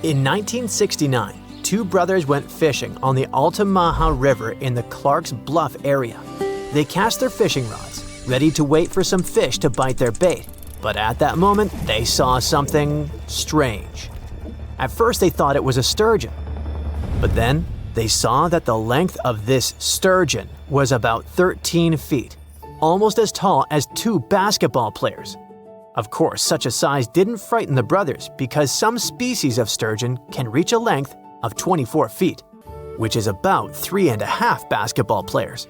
In 1969, two brothers went fishing on the Altamaha River in the Clark's Bluff area. They cast their fishing rods, ready to wait for some fish to bite their bait, but at that moment, they saw something strange. At first, they thought it was a sturgeon, but then they saw that the length of this sturgeon was about 13 feet, almost as tall as two basketball players. Of course, such a size didn't frighten the brothers because some species of sturgeon can reach a length of 24 feet, which is about 3.5 basketball players.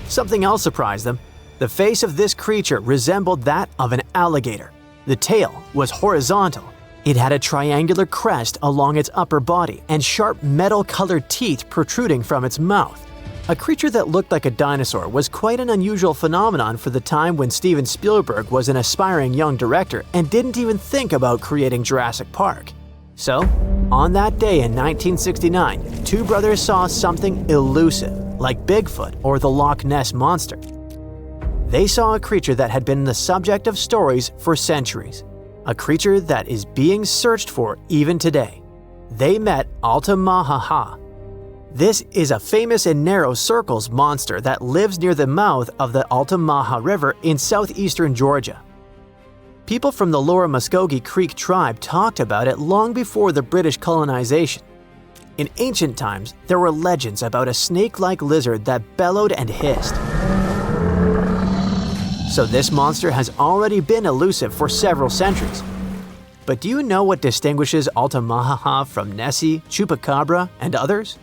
Something else surprised them. The face of this creature resembled that of an alligator. The tail was horizontal. It had a triangular crest along its upper body and sharp metal-colored teeth protruding from its mouth. A creature that looked like a dinosaur was quite an unusual phenomenon for the time when Steven Spielberg was an aspiring young director and didn't even think about creating Jurassic Park. So, on that day in 1969, two brothers saw something elusive, like Bigfoot or the Loch Ness Monster. They saw a creature that had been the subject of stories for centuries, a creature that is being searched for even today. They met Altamaha-ha. This is a famous and narrow circles monster that lives near the mouth of the Altamaha River in southeastern Georgia. People from the Lower Muskogee Creek tribe talked about it long before the British colonization. In ancient times, there were legends about a snake-like lizard that bellowed and hissed. So this monster has already been elusive for several centuries. But do you know what distinguishes Altamaha-ha from Nessie, Chupacabra, and others?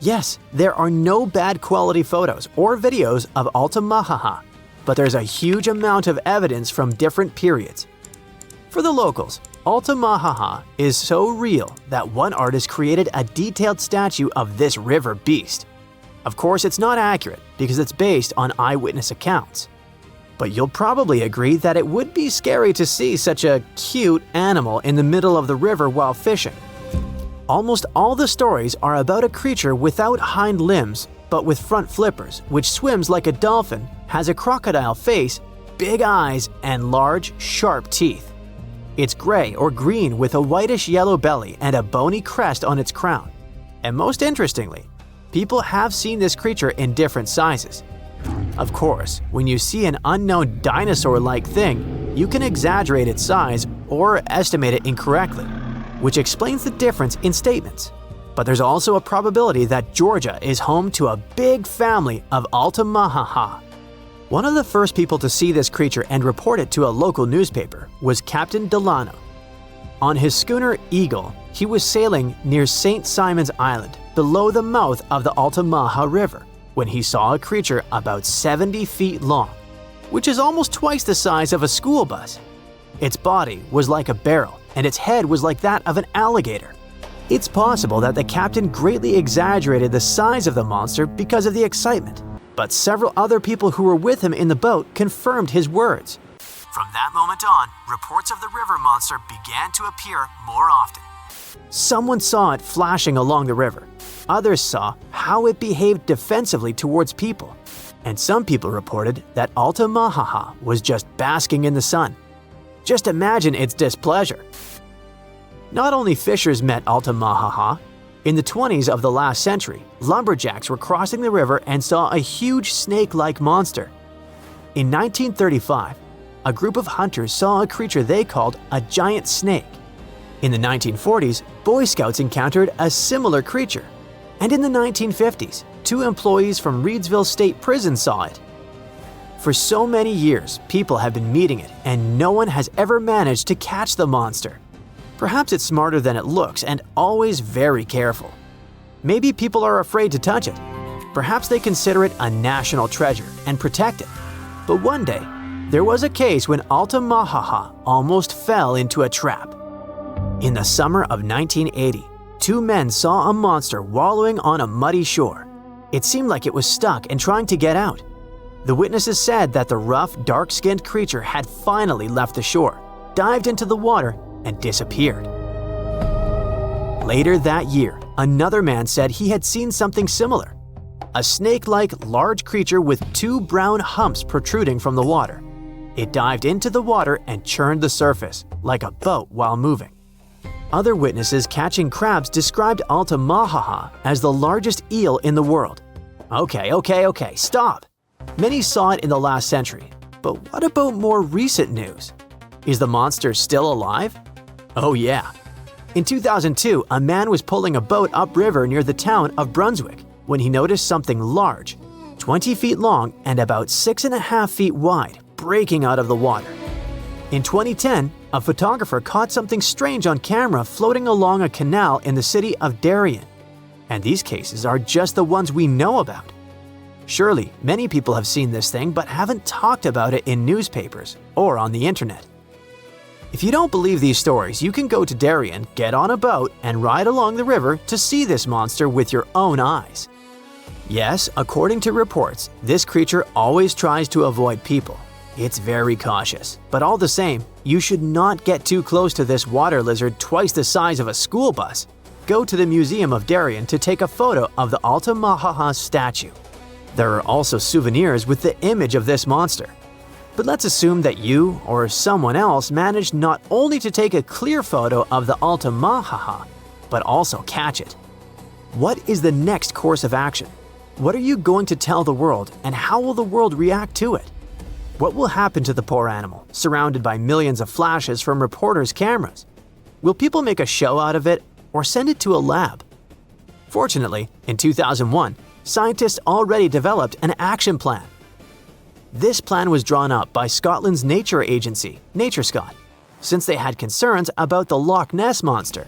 Yes, there are no bad quality photos or videos of Altamaha-ha, but there's a huge amount of evidence from different periods. For the locals, Altamaha-ha is so real that one artist created a detailed statue of this river beast. Of course, it's not accurate because it's based on eyewitness accounts. But you'll probably agree that it would be scary to see such a cute animal in the middle of the river while fishing. Almost all the stories are about a creature without hind limbs, but with front flippers, which swims like a dolphin, has a crocodile face, big eyes, and large, sharp teeth. It's gray or green with a whitish-yellow belly and a bony crest on its crown. And most interestingly, people have seen this creature in different sizes. Of course, when you see an unknown dinosaur-like thing, you can exaggerate its size or estimate it incorrectly, which explains the difference in statements. But there's also a probability that Georgia is home to a big family of Altamaha-ha. One of the first people to see this creature and report it to a local newspaper was Captain Delano. On his schooner Eagle, he was sailing near St. Simon's Island, below the mouth of the Altamaha River, when he saw a creature about 70 feet long, which is almost twice the size of a school bus. Its body was like a barrel, and its head was like that of an alligator. It's possible that the captain greatly exaggerated the size of the monster because of the excitement, but several other people who were with him in the boat confirmed his words. From that moment on, reports of the river monster began to appear more often. Someone saw it flashing along the river. Others saw how it behaved defensively towards people. And some people reported that Altamaha-ha was just basking in the sun. Just imagine its displeasure. Not only fishers met Altamaha-ha. In the 20s of the last century, lumberjacks were crossing the river and saw a huge snake-like monster. In 1935, a group of hunters saw a creature they called a giant snake. In the 1940s, Boy Scouts encountered a similar creature. And in the 1950s, two employees from Reedsville State Prison saw it. For so many years, people have been meeting it, and no one has ever managed to catch the monster. Perhaps it's smarter than it looks and always very careful. Maybe people are afraid to touch it. Perhaps they consider it a national treasure and protect it. But one day, there was a case when Altamaha-ha almost fell into a trap. In the summer of 1980, two men saw a monster wallowing on a muddy shore. It seemed like it was stuck and trying to get out. The witnesses said that the rough, dark-skinned creature had finally left the shore, dived into the water, and disappeared. Later that year, another man said he had seen something similar. A snake-like large creature with two brown humps protruding from the water. It dived into the water and churned the surface, like a boat while moving. Other witnesses catching crabs described altamaha-ha as the largest eel in the world. Okay, stop! Many saw it in the last century, but what about more recent news? Is the monster still alive? Oh yeah. In 2002, a man was pulling a boat upriver near the town of Brunswick when he noticed something large, 20 feet long and about 6.5 feet wide, breaking out of the water. In 2010, a photographer caught something strange on camera floating along a canal in the city of Darien. And these cases are just the ones we know about. Surely, many people have seen this thing but haven't talked about it in newspapers or on the internet. If you don't believe these stories, you can go to Darien, get on a boat, and ride along the river to see this monster with your own eyes. Yes, according to reports, this creature always tries to avoid people. It's very cautious, but all the same, you should not get too close to this water lizard twice the size of a school bus. Go to the Museum of Darien to take a photo of the Altamaha-ha statue. There are also souvenirs with the image of this monster. But let's assume that you or someone else managed not only to take a clear photo of the Altamaha-ha, but also catch it. What is the next course of action? What are you going to tell the world, and how will the world react to it? What will happen to the poor animal, surrounded by millions of flashes from reporters' cameras? Will people make a show out of it or send it to a lab? Fortunately, in 2001, scientists already developed an action plan. This plan was drawn up by Scotland's nature agency, NatureScot, since they had concerns about the Loch Ness Monster.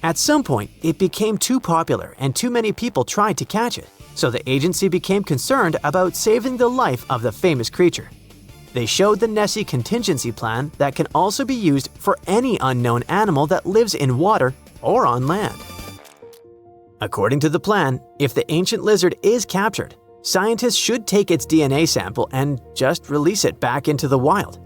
At some point, it became too popular and too many people tried to catch it, so the agency became concerned about saving the life of the famous creature. They showed the Nessie contingency plan that can also be used for any unknown animal that lives in water or on land. According to the plan, if the ancient lizard is captured, scientists should take its DNA sample and just release it back into the wild.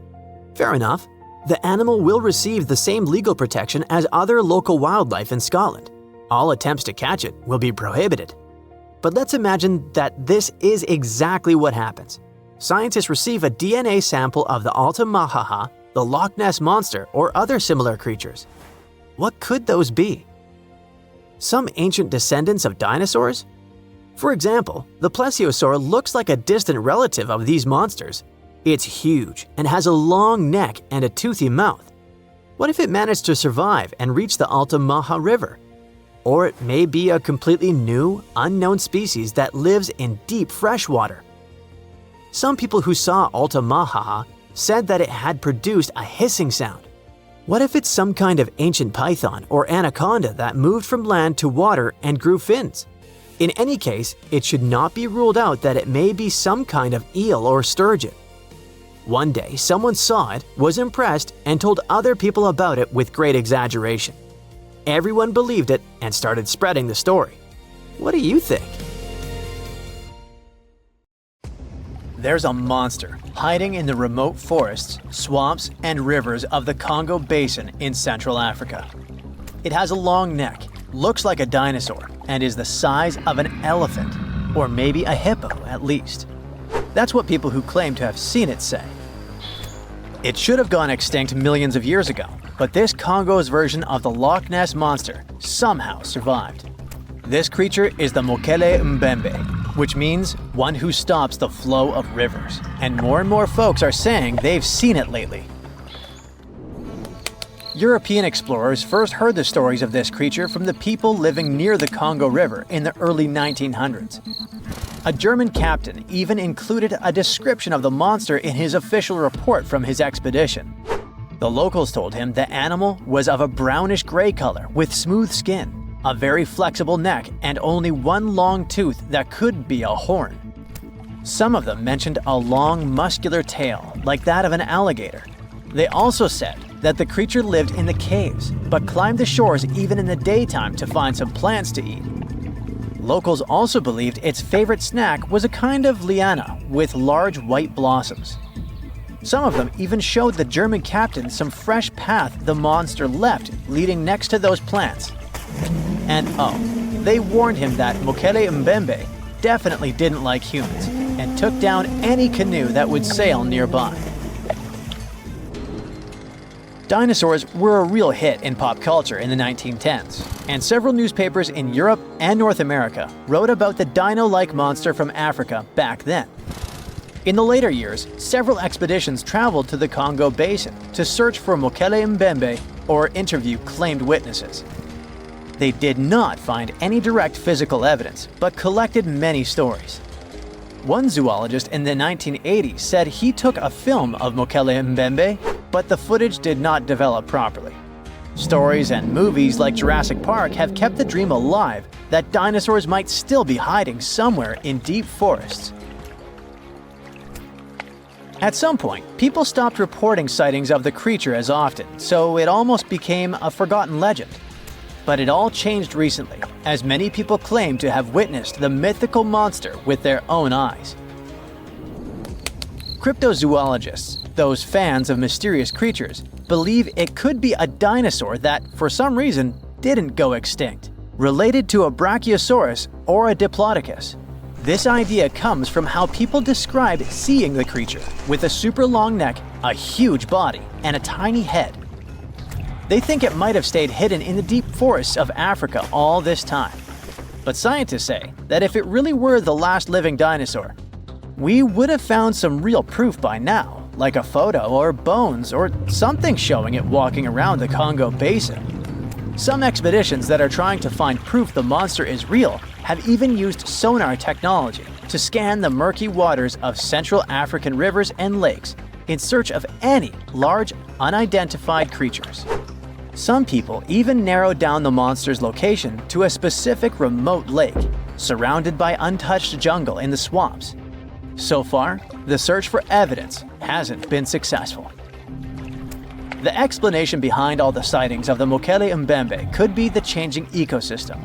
Fair enough. The animal will receive the same legal protection as other local wildlife in Scotland. All attempts to catch it will be prohibited. But let's imagine that this is exactly what happens. Scientists receive a DNA sample of the Altamaha-ha, the Loch Ness Monster, or other similar creatures. What could those be? Some ancient descendants of dinosaurs? For example, the plesiosaur looks like a distant relative of these monsters. It's huge and has a long neck and a toothy mouth. What if it managed to survive and reach the Altamaha River? Or it may be a completely new, unknown species that lives in deep freshwater. Some people who saw Altamaha-ha said that it had produced a hissing sound. What if it's some kind of ancient python or anaconda that moved from land to water and grew fins? In any case, it should not be ruled out that it may be some kind of eel or sturgeon. One day, someone saw it, was impressed, and told other people about it with great exaggeration. Everyone believed it and started spreading the story. What do you think? There's a monster hiding in the remote forests, swamps, and rivers of the Congo Basin in Central Africa. It has a long neck, looks like a dinosaur, and is the size of an elephant, or maybe a hippo at least. That's what people who claim to have seen it say. It should have gone extinct millions of years ago, but this Congo's version of the Loch Ness Monster somehow survived. This creature is the Mokele Mbembe, which means one who stops the flow of rivers, and more folks are saying they've seen it lately. European explorers first heard the stories of this creature from the people living near the Congo River in the early 1900s. A German captain even included a description of the monster in his official report from his expedition. The locals told him the animal was of a brownish-gray color with smooth skin, a very flexible neck, and only one long tooth that could be a horn. Some of them mentioned a long, muscular tail like that of an alligator. They also said that the creature lived in the caves, but climbed the shores even in the daytime to find some plants to eat. Locals also believed its favorite snack was a kind of liana with large white blossoms. Some of them even showed the German captain some fresh path the monster left leading next to those plants. And they warned him that Mokele Mbembe definitely didn't like humans and took down any canoe that would sail nearby. Dinosaurs were a real hit in pop culture in the 1910s, and several newspapers in Europe and North America wrote about the dino-like monster from Africa back then. In the later years, several expeditions traveled to the Congo Basin to search for Mokele Mbembe or interview claimed witnesses. They did not find any direct physical evidence, but collected many stories. One zoologist in the 1980s said he took a film of Mokele Mbembe, but the footage did not develop properly. Stories and movies like Jurassic Park have kept the dream alive that dinosaurs might still be hiding somewhere in deep forests. At some point, people stopped reporting sightings of the creature as often, so it almost became a forgotten legend. But it all changed recently, as many people claim to have witnessed the mythical monster with their own eyes. Cryptozoologists, those fans of mysterious creatures, believe it could be a dinosaur that, for some reason, didn't go extinct, related to a brachiosaurus or a diplodocus. This idea comes from how people describe seeing the creature, with a super long neck, a huge body, and a tiny head. They think it might have stayed hidden in the deep forests of Africa all this time. But scientists say that if it really were the last living dinosaur, we would have found some real proof by now, like a photo or bones or something showing it walking around the Congo Basin. Some expeditions that are trying to find proof the monster is real have even used sonar technology to scan the murky waters of Central African rivers and lakes in search of any large, unidentified creatures. Some people even narrowed down the monster's location to a specific remote lake, surrounded by untouched jungle in the swamps. So far, the search for evidence hasn't been successful. The explanation behind all the sightings of the Mokele Mbembe could be the changing ecosystem.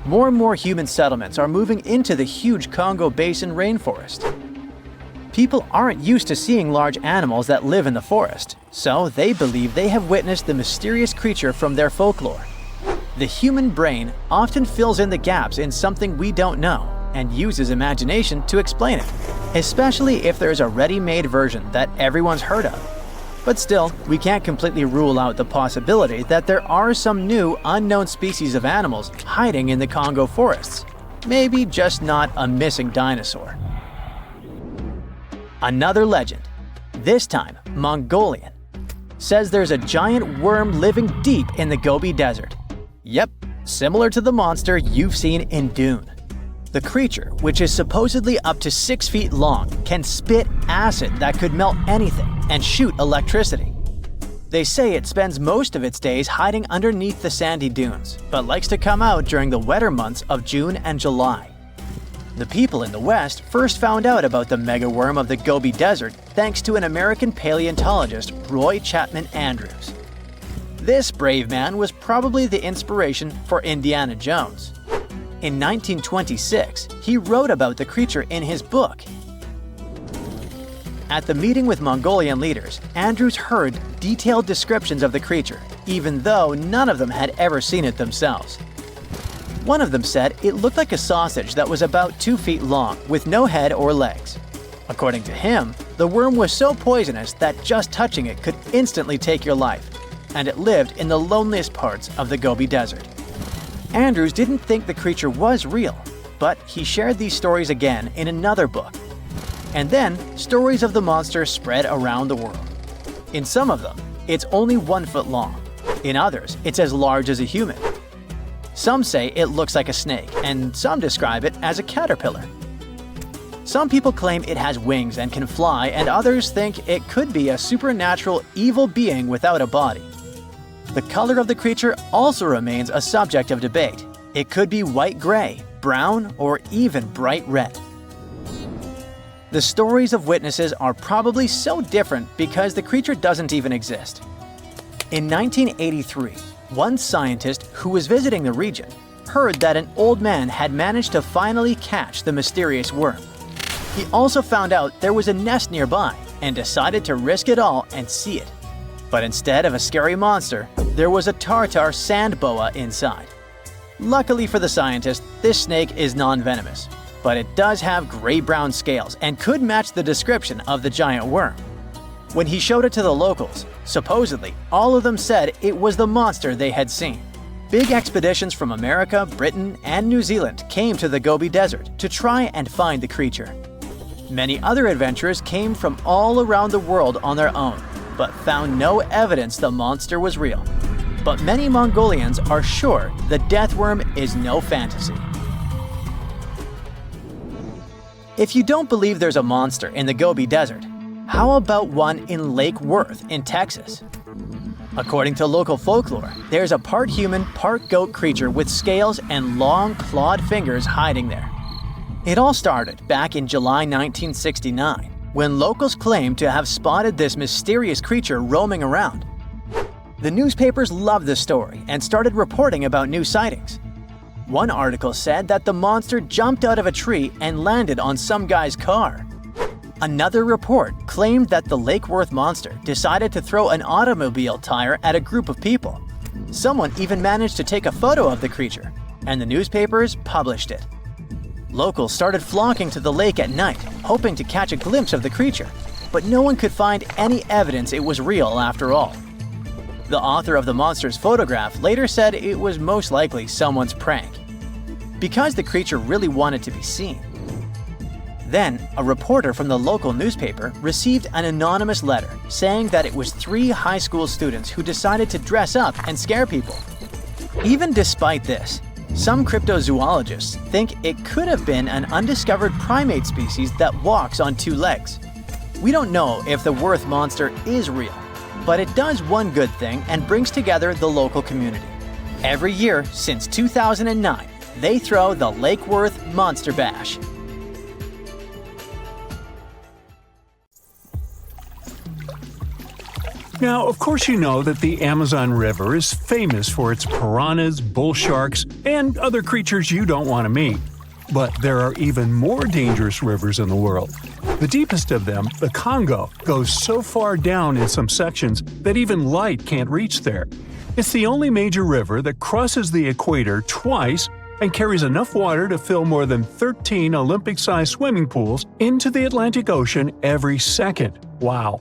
More and more human settlements are moving into the huge Congo Basin rainforest. People aren't used to seeing large animals that live in the forest, so they believe they have witnessed the mysterious creature from their folklore. The human brain often fills in the gaps in something we don't know and uses imagination to explain it, especially if there's a ready-made version that everyone's heard of. But still, we can't completely rule out the possibility that there are some new, unknown species of animals hiding in the Congo forests. Maybe just not a missing dinosaur. Another legend, this time Mongolian, says there's a giant worm living deep in the Gobi Desert. Yep, similar to the monster you've seen in Dune. The creature, which is supposedly up to 6 feet long, can spit acid that could melt anything and shoot electricity. They say it spends most of its days hiding underneath the sandy dunes, but likes to come out during the wetter months of June and July. The people in the West first found out about the megaworm of the Gobi Desert thanks to an American paleontologist, Roy Chapman Andrews. This brave man was probably the inspiration for Indiana Jones. In 1926, he wrote about the creature in his book. At the meeting with Mongolian leaders, Andrews heard detailed descriptions of the creature, even though none of them had ever seen it themselves. One of them said it looked like a sausage that was about 2 feet long, with no head or legs. According to him, the worm was so poisonous that just touching it could instantly take your life, and it lived in the loneliest parts of the Gobi Desert. Andrews didn't think the creature was real, but he shared these stories again in another book. And then, stories of the monster spread around the world. In some of them, it's only 1 foot long. In others, it's as large as a human. Some say it looks like a snake, and some describe it as a caterpillar. Some people claim it has wings and can fly, and others think it could be a supernatural evil being without a body. The color of the creature also remains a subject of debate. It could be white-gray, brown, or even bright red. The stories of witnesses are probably so different because the creature doesn't even exist. In 1983, one scientist who was visiting the region heard that an old man had managed to finally catch the mysterious worm. He also found out there was a nest nearby and decided to risk it all and see it. But instead of a scary monster, there was a tartar sand boa inside. Luckily for the scientist, this snake is non-venomous, but it does have gray-brown scales and could match the description of the giant worm. When he showed it to the locals, supposedly, all of them said it was the monster they had seen. Big expeditions from America, Britain, and New Zealand came to the Gobi Desert to try and find the creature. Many other adventurers came from all around the world on their own, but found no evidence the monster was real. But many Mongolians are sure the death worm is no fantasy. If you don't believe there's a monster in the Gobi Desert, how about one in Lake Worth in Texas? According to local folklore, there's a part human, part goat creature with scales and long clawed fingers hiding there. It all started back in July 1969, when locals claimed to have spotted this mysterious creature roaming around. The newspapers loved the story and started reporting about new sightings. One article said that the monster jumped out of a tree and landed on some guy's car. Another report claimed that the Lake Worth monster decided to throw an automobile tire at a group of people. Someone even managed to take a photo of the creature, and the newspapers published it. Locals started flocking to the lake at night, hoping to catch a glimpse of the creature, but no one could find any evidence it was real after all. The author of the monster's photograph later said it was most likely someone's prank, because the creature really wanted to be seen. Then, a reporter from the local newspaper received an anonymous letter saying that it was 3 high school students who decided to dress up and scare people. Even despite this, some cryptozoologists think it could have been an undiscovered primate species that walks on 2 legs. We don't know if the Worth monster is real, but it does one good thing and brings together the local community. Every year since 2009, they throw the Lake Worth Monster Bash. Now, of course you know that the Amazon River is famous for its piranhas, bull sharks, and other creatures you don't want to meet. But there are even more dangerous rivers in the world. The deepest of them, the Congo, goes so far down in some sections that even light can't reach there. It's the only major river that crosses the equator twice and carries enough water to fill more than 13 Olympic-sized swimming pools into the Atlantic Ocean every second. Wow!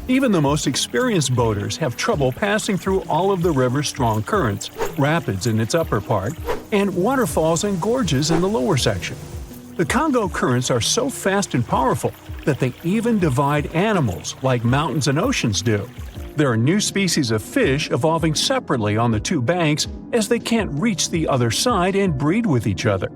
Even the most experienced boaters have trouble passing through all of the river's strong currents, rapids in its upper part, and waterfalls and gorges in the lower section. The Congo currents are so fast and powerful that they even divide animals like mountains and oceans do. There are new species of fish evolving separately on the 2 banks as they can't reach the other side and breed with each other.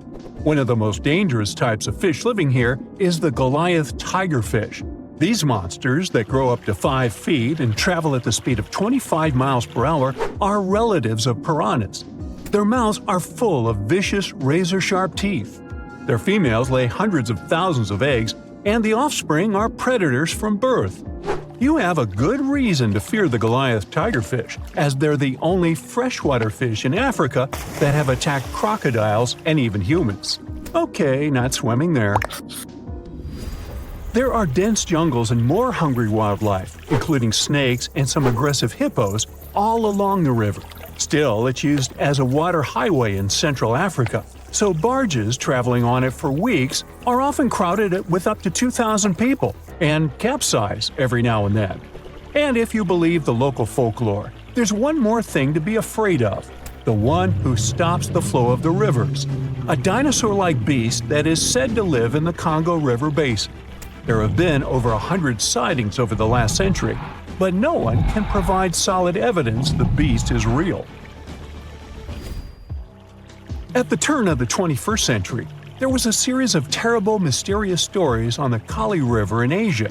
One of the most dangerous types of fish living here is the Goliath tigerfish. These monsters, that grow up to 5 feet and travel at the speed of 25 miles per hour, are relatives of piranhas. Their mouths are full of vicious, razor-sharp teeth. Their females lay hundreds of thousands of eggs, and the offspring are predators from birth. You have a good reason to fear the Goliath tigerfish, as they're the only freshwater fish in Africa that have attacked crocodiles and even humans. Okay, not swimming there. There are dense jungles and more hungry wildlife, including snakes and some aggressive hippos, all along the river. Still, it's used as a water highway in Central Africa, so barges traveling on it for weeks are often crowded with up to 2,000 people and capsize every now and then. And if you believe the local folklore, there's one more thing to be afraid of: the one who stops the flow of the rivers, a dinosaur-like beast that is said to live in the Congo River basin. There have been over 100 sightings over the last century, but no one can provide solid evidence the beast is real. At the turn of the 21st century, there was a series of terrible, mysterious stories on the Kali River in Asia.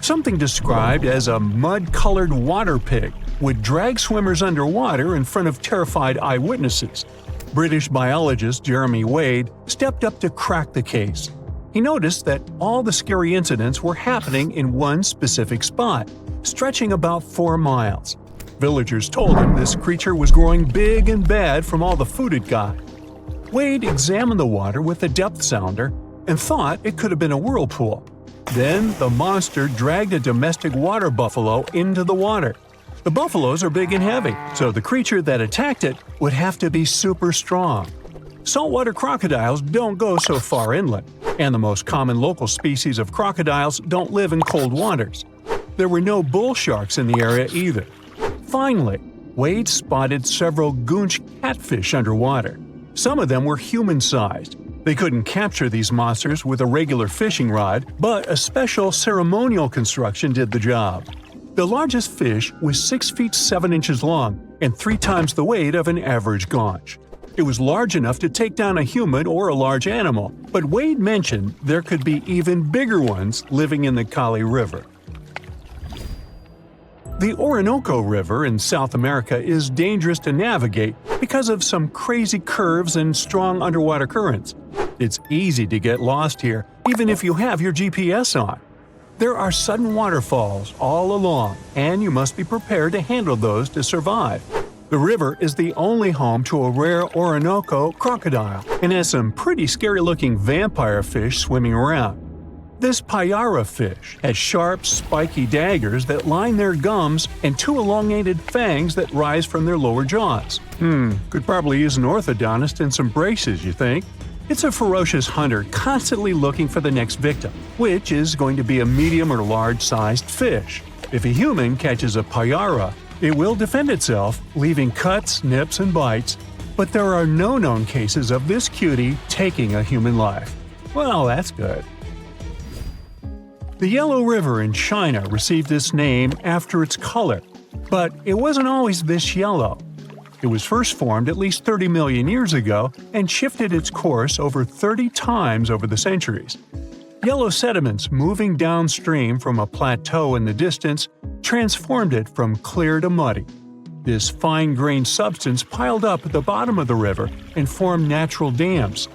Something described as a mud-colored water pig would drag swimmers underwater in front of terrified eyewitnesses. British biologist Jeremy Wade stepped up to crack the case. He noticed that all the scary incidents were happening in one specific spot, stretching about 4 miles. Villagers told him this creature was growing big and bad from all the food it got. Wade examined the water with a depth sounder and thought it could have been a whirlpool. Then the monster dragged a domestic water buffalo into the water. The buffaloes are big and heavy, so the creature that attacked it would have to be super strong. Saltwater crocodiles don't go so far inland, and the most common local species of crocodiles don't live in cold waters. There were no bull sharks in the area either. Finally, Wade spotted several goonch catfish underwater. Some of them were human-sized. They couldn't capture these monsters with a regular fishing rod, but a special ceremonial construction did the job. The largest fish was 6 feet 7 inches long and 3 times the weight of an average goonch. It was large enough to take down a human or a large animal, but Wade mentioned there could be even bigger ones living in the Kali River. The Orinoco River in South America is dangerous to navigate because of some crazy curves and strong underwater currents. It's easy to get lost here, even if you have your GPS on. There are sudden waterfalls all along, and you must be prepared to handle those to survive. The river is the only home to a rare Orinoco crocodile and has some pretty scary-looking vampire fish swimming around. This payara fish has sharp, spiky daggers that line their gums and 2 elongated fangs that rise from their lower jaws. Could probably use an orthodontist and some braces, you think? It's a ferocious hunter constantly looking for the next victim, which is going to be a medium or large-sized fish. If a human catches a payara, it will defend itself, leaving cuts, nips, and bites, but there are no known cases of this cutie taking a human life. Well, that's good. The Yellow River in China received its name after its color, but it wasn't always this yellow. It was first formed at least 30 million years ago and shifted its course over 30 times over the centuries. Yellow sediments moving downstream from a plateau in the distance transformed it from clear to muddy. This fine-grained substance piled up at the bottom of the river and formed natural dams.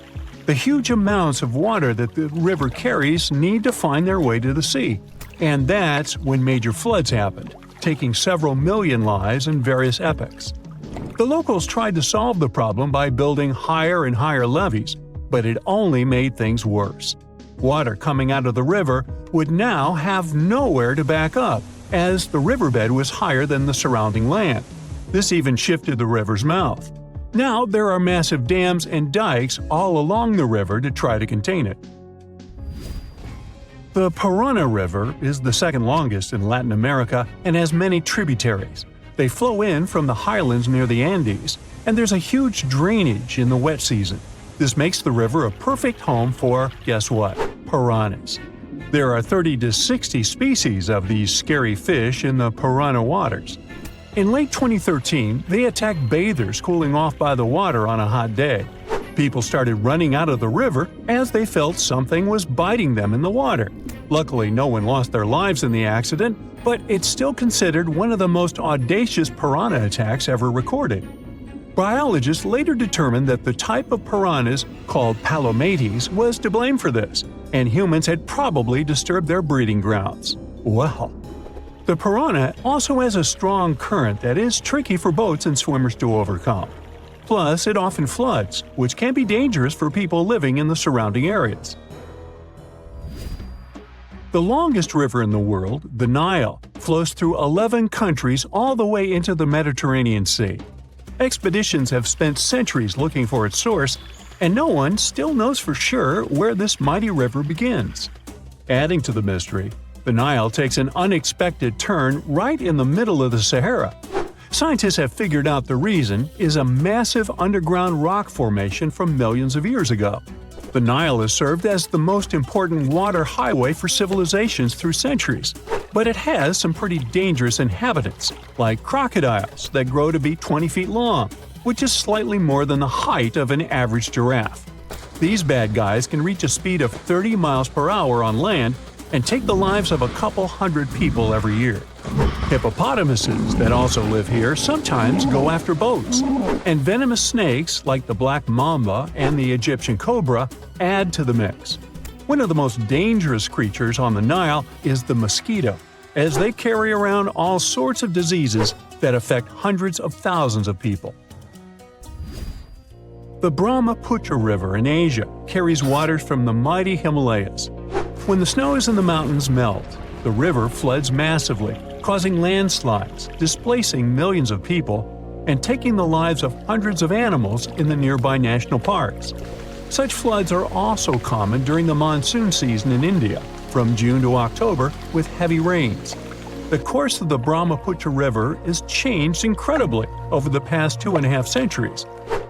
The huge amounts of water that the river carries need to find their way to the sea, and that's when major floods happened, taking several million lives in various epochs. The locals tried to solve the problem by building higher and higher levees, but it only made things worse. Water coming out of the river would now have nowhere to back up, as the riverbed was higher than the surrounding land. This even shifted the river's mouth. Now there are massive dams and dikes all along the river to try to contain it. The Parana River is the second longest in Latin America and has many tributaries. They flow in from the highlands near the Andes, and there's a huge drainage in the wet season. This makes the river a perfect home for, guess what, piranhas. There are 30 to 60 species of these scary fish in the Parana waters. In late 2013, they attacked bathers cooling off by the water on a hot day. People started running out of the river as they felt something was biting them in the water. Luckily, no one lost their lives in the accident, but it's still considered one of the most audacious piranha attacks ever recorded. Biologists later determined that the type of piranhas, called palomates, was to blame for this, and humans had probably disturbed their breeding grounds. Well, the piranha also has a strong current that is tricky for boats and swimmers to overcome. Plus, it often floods, which can be dangerous for people living in the surrounding areas. The longest river in the world, the Nile, flows through 11 countries all the way into the Mediterranean Sea. Expeditions have spent centuries looking for its source, and no one still knows for sure where this mighty river begins. Adding to the mystery, the Nile takes an unexpected turn right in the middle of the Sahara. Scientists have figured out the reason is a massive underground rock formation from millions of years ago. The Nile has served as the most important water highway for civilizations through centuries, but it has some pretty dangerous inhabitants, like crocodiles that grow to be 20 feet long, which is slightly more than the height of an average giraffe. These bad guys can reach a speed of 30 miles per hour on land and take the lives of a couple hundred people every year. Hippopotamuses that also live here sometimes go after boats, and venomous snakes like the black mamba and the Egyptian cobra add to the mix. One of the most dangerous creatures on the Nile is the mosquito, as they carry around all sorts of diseases that affect hundreds of thousands of people. The Brahmaputra River in Asia carries waters from the mighty Himalayas. When the snows in the mountains melt, the river floods massively, causing landslides, displacing millions of people, and taking the lives of hundreds of animals in the nearby national parks. Such floods are also common during the monsoon season in India, from June to October, with heavy rains. The course of the Brahmaputra River has changed incredibly over the past 2.5 centuries.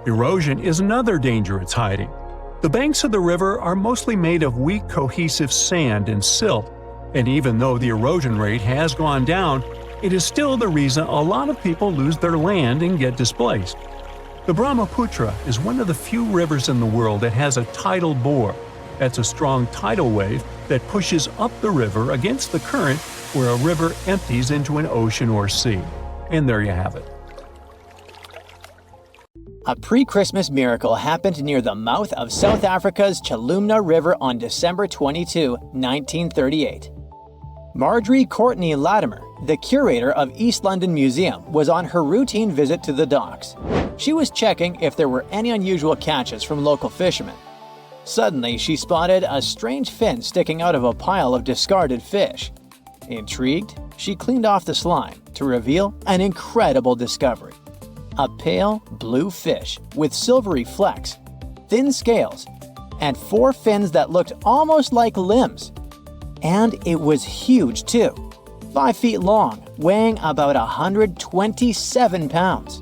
Erosion is another danger it's hiding. The banks of the river are mostly made of weak cohesive sand and silt, and even though the erosion rate has gone down, it is still the reason a lot of people lose their land and get displaced. The Brahmaputra is one of the few rivers in the world that has a tidal bore. That's a strong tidal wave that pushes up the river against the current where a river empties into an ocean or sea. And there you have it. A pre-Christmas miracle happened near the mouth of South Africa's Chilumna River on December 22, 1938. Marjorie Courtney Latimer, the curator of East London Museum, was on her routine visit to the docks. She was checking if there were any unusual catches from local fishermen. Suddenly, she spotted a strange fin sticking out of a pile of discarded fish. Intrigued, she cleaned off the slime to reveal an incredible discovery. A pale blue fish with silvery flecks, thin scales, and 4 fins that looked almost like limbs. And it was huge too, 5 feet long, weighing about 127 pounds.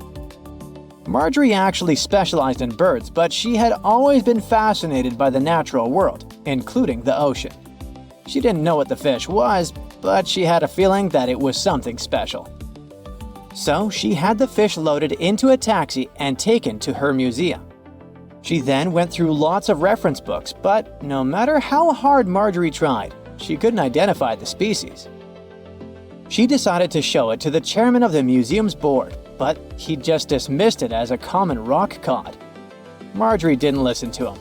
Marjorie actually specialized in birds, but she had always been fascinated by the natural world, including the ocean. She didn't know what the fish was, but she had a feeling that it was something special. So she had the fish loaded into a taxi and taken to her museum. She then went through lots of reference books, but no matter how hard Marjorie tried, she couldn't identify the species. She decided to show it to the chairman of the museum's board, but he just dismissed it as a common rock cod. Marjorie didn't listen to him.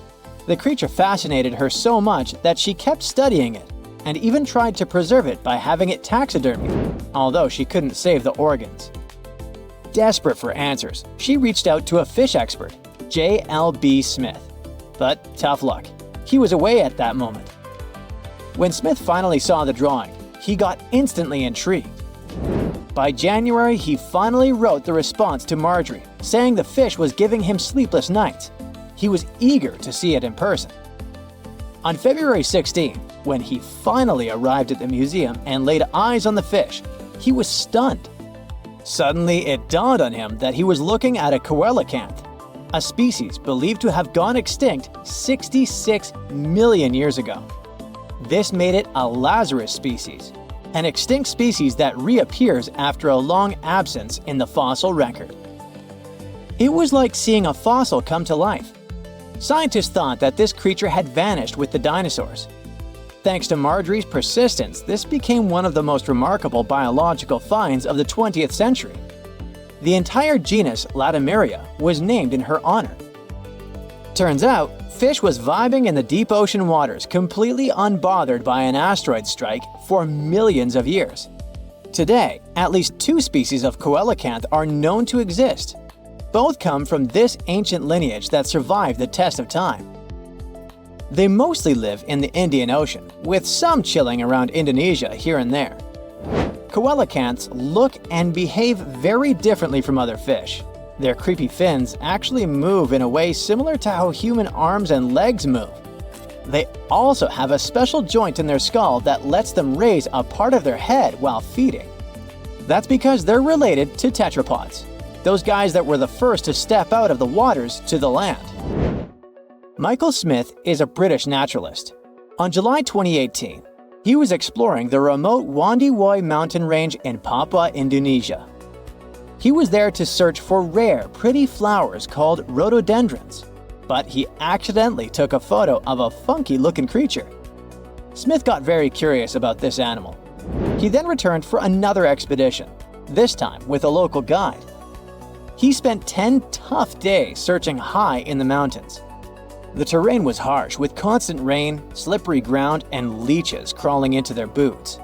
The creature fascinated her so much that she kept studying it, and even tried to preserve it by having it taxidermied, although she couldn't save the organs. Desperate for answers, she reached out to a fish expert, J.L.B. Smith. But tough luck, he was away at that moment. When Smith finally saw the drawing, he got instantly intrigued. By January, he finally wrote the response to Marjorie, saying the fish was giving him sleepless nights. He was eager to see it in person. On February 16, when he finally arrived at the museum and laid eyes on the fish, he was stunned. Suddenly, it dawned on him that he was looking at a coelacanth, a species believed to have gone extinct 66 million years ago. This made it a Lazarus species, an extinct species that reappears after a long absence in the fossil record. It was like seeing a fossil come to life. Scientists thought that this creature had vanished with the dinosaurs. Thanks to Marjorie's persistence, this became one of the most remarkable biological finds of the 20th century. The entire genus Latimeria was named in her honor. Turns out, fish was vibing in the deep ocean waters, completely unbothered by an asteroid strike for millions of years. Today, at least 2 species of coelacanth are known to exist. Both come from this ancient lineage that survived the test of time. They mostly live in the Indian Ocean, with some chilling around Indonesia here and there. Coelacanths look and behave very differently from other fish. Their creepy fins actually move in a way similar to how human arms and legs move. They also have a special joint in their skull that lets them raise a part of their head while feeding. That's because they're related to tetrapods, those guys that were the first to step out of the waters to the land. Michael Smith is a British naturalist. On July 2018, he was exploring the remote Wandiwoi mountain range in Papua, Indonesia. He was there to search for rare, pretty flowers called rhododendrons, but he accidentally took a photo of a funky-looking creature. Smith got very curious about this animal. He then returned for another expedition, this time with a local guide. He spent 10 tough days searching high in the mountains. The terrain was harsh, with constant rain, slippery ground, and leeches crawling into their boots.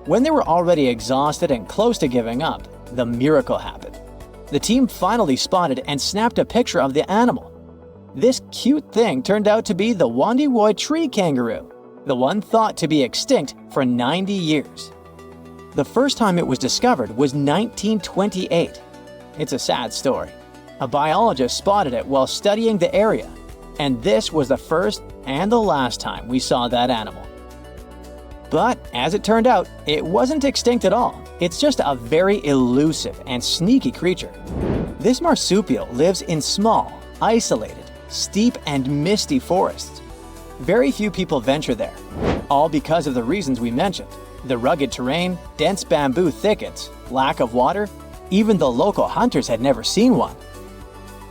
When they were already exhausted and close to giving up, the miracle happened. The team finally spotted and snapped a picture of the animal. This cute thing turned out to be the Wandiwoi tree kangaroo, the one thought to be extinct for 90 years. The first time it was discovered was 1928. It's a sad story. A biologist spotted it while studying the area, and this was the first and the last time we saw that animal. But as it turned out, it wasn't extinct at all. It's just a very elusive and sneaky creature. This marsupial lives in small, isolated, steep and misty forests. Very few people venture there, all because of the reasons we mentioned: the rugged terrain, dense bamboo thickets, lack of water. Even the local hunters had never seen one.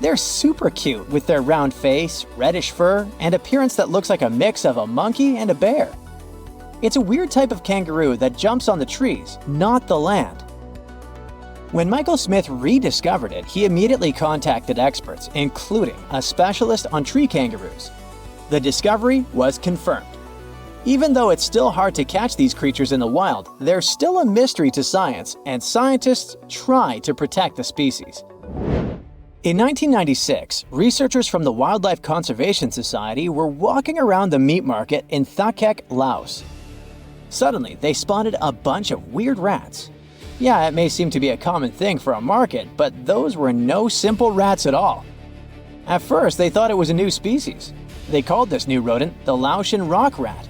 They're super cute with their round face, reddish fur, and appearance that looks like a mix of a monkey and a bear. It's a weird type of kangaroo that jumps on the trees, not the land. When Michael Smith rediscovered it, he immediately contacted experts, including a specialist on tree kangaroos. The discovery was confirmed. Even though it's still hard to catch these creatures in the wild, they're still a mystery to science, and scientists try to protect the species. In 1996, researchers from the Wildlife Conservation Society were walking around the meat market in Thakek, Laos. Suddenly, they spotted a bunch of weird rats. Yeah, it may seem to be a common thing for a market, but those were no simple rats at all. At first, they thought it was a new species. They called this new rodent the Laotian rock rat.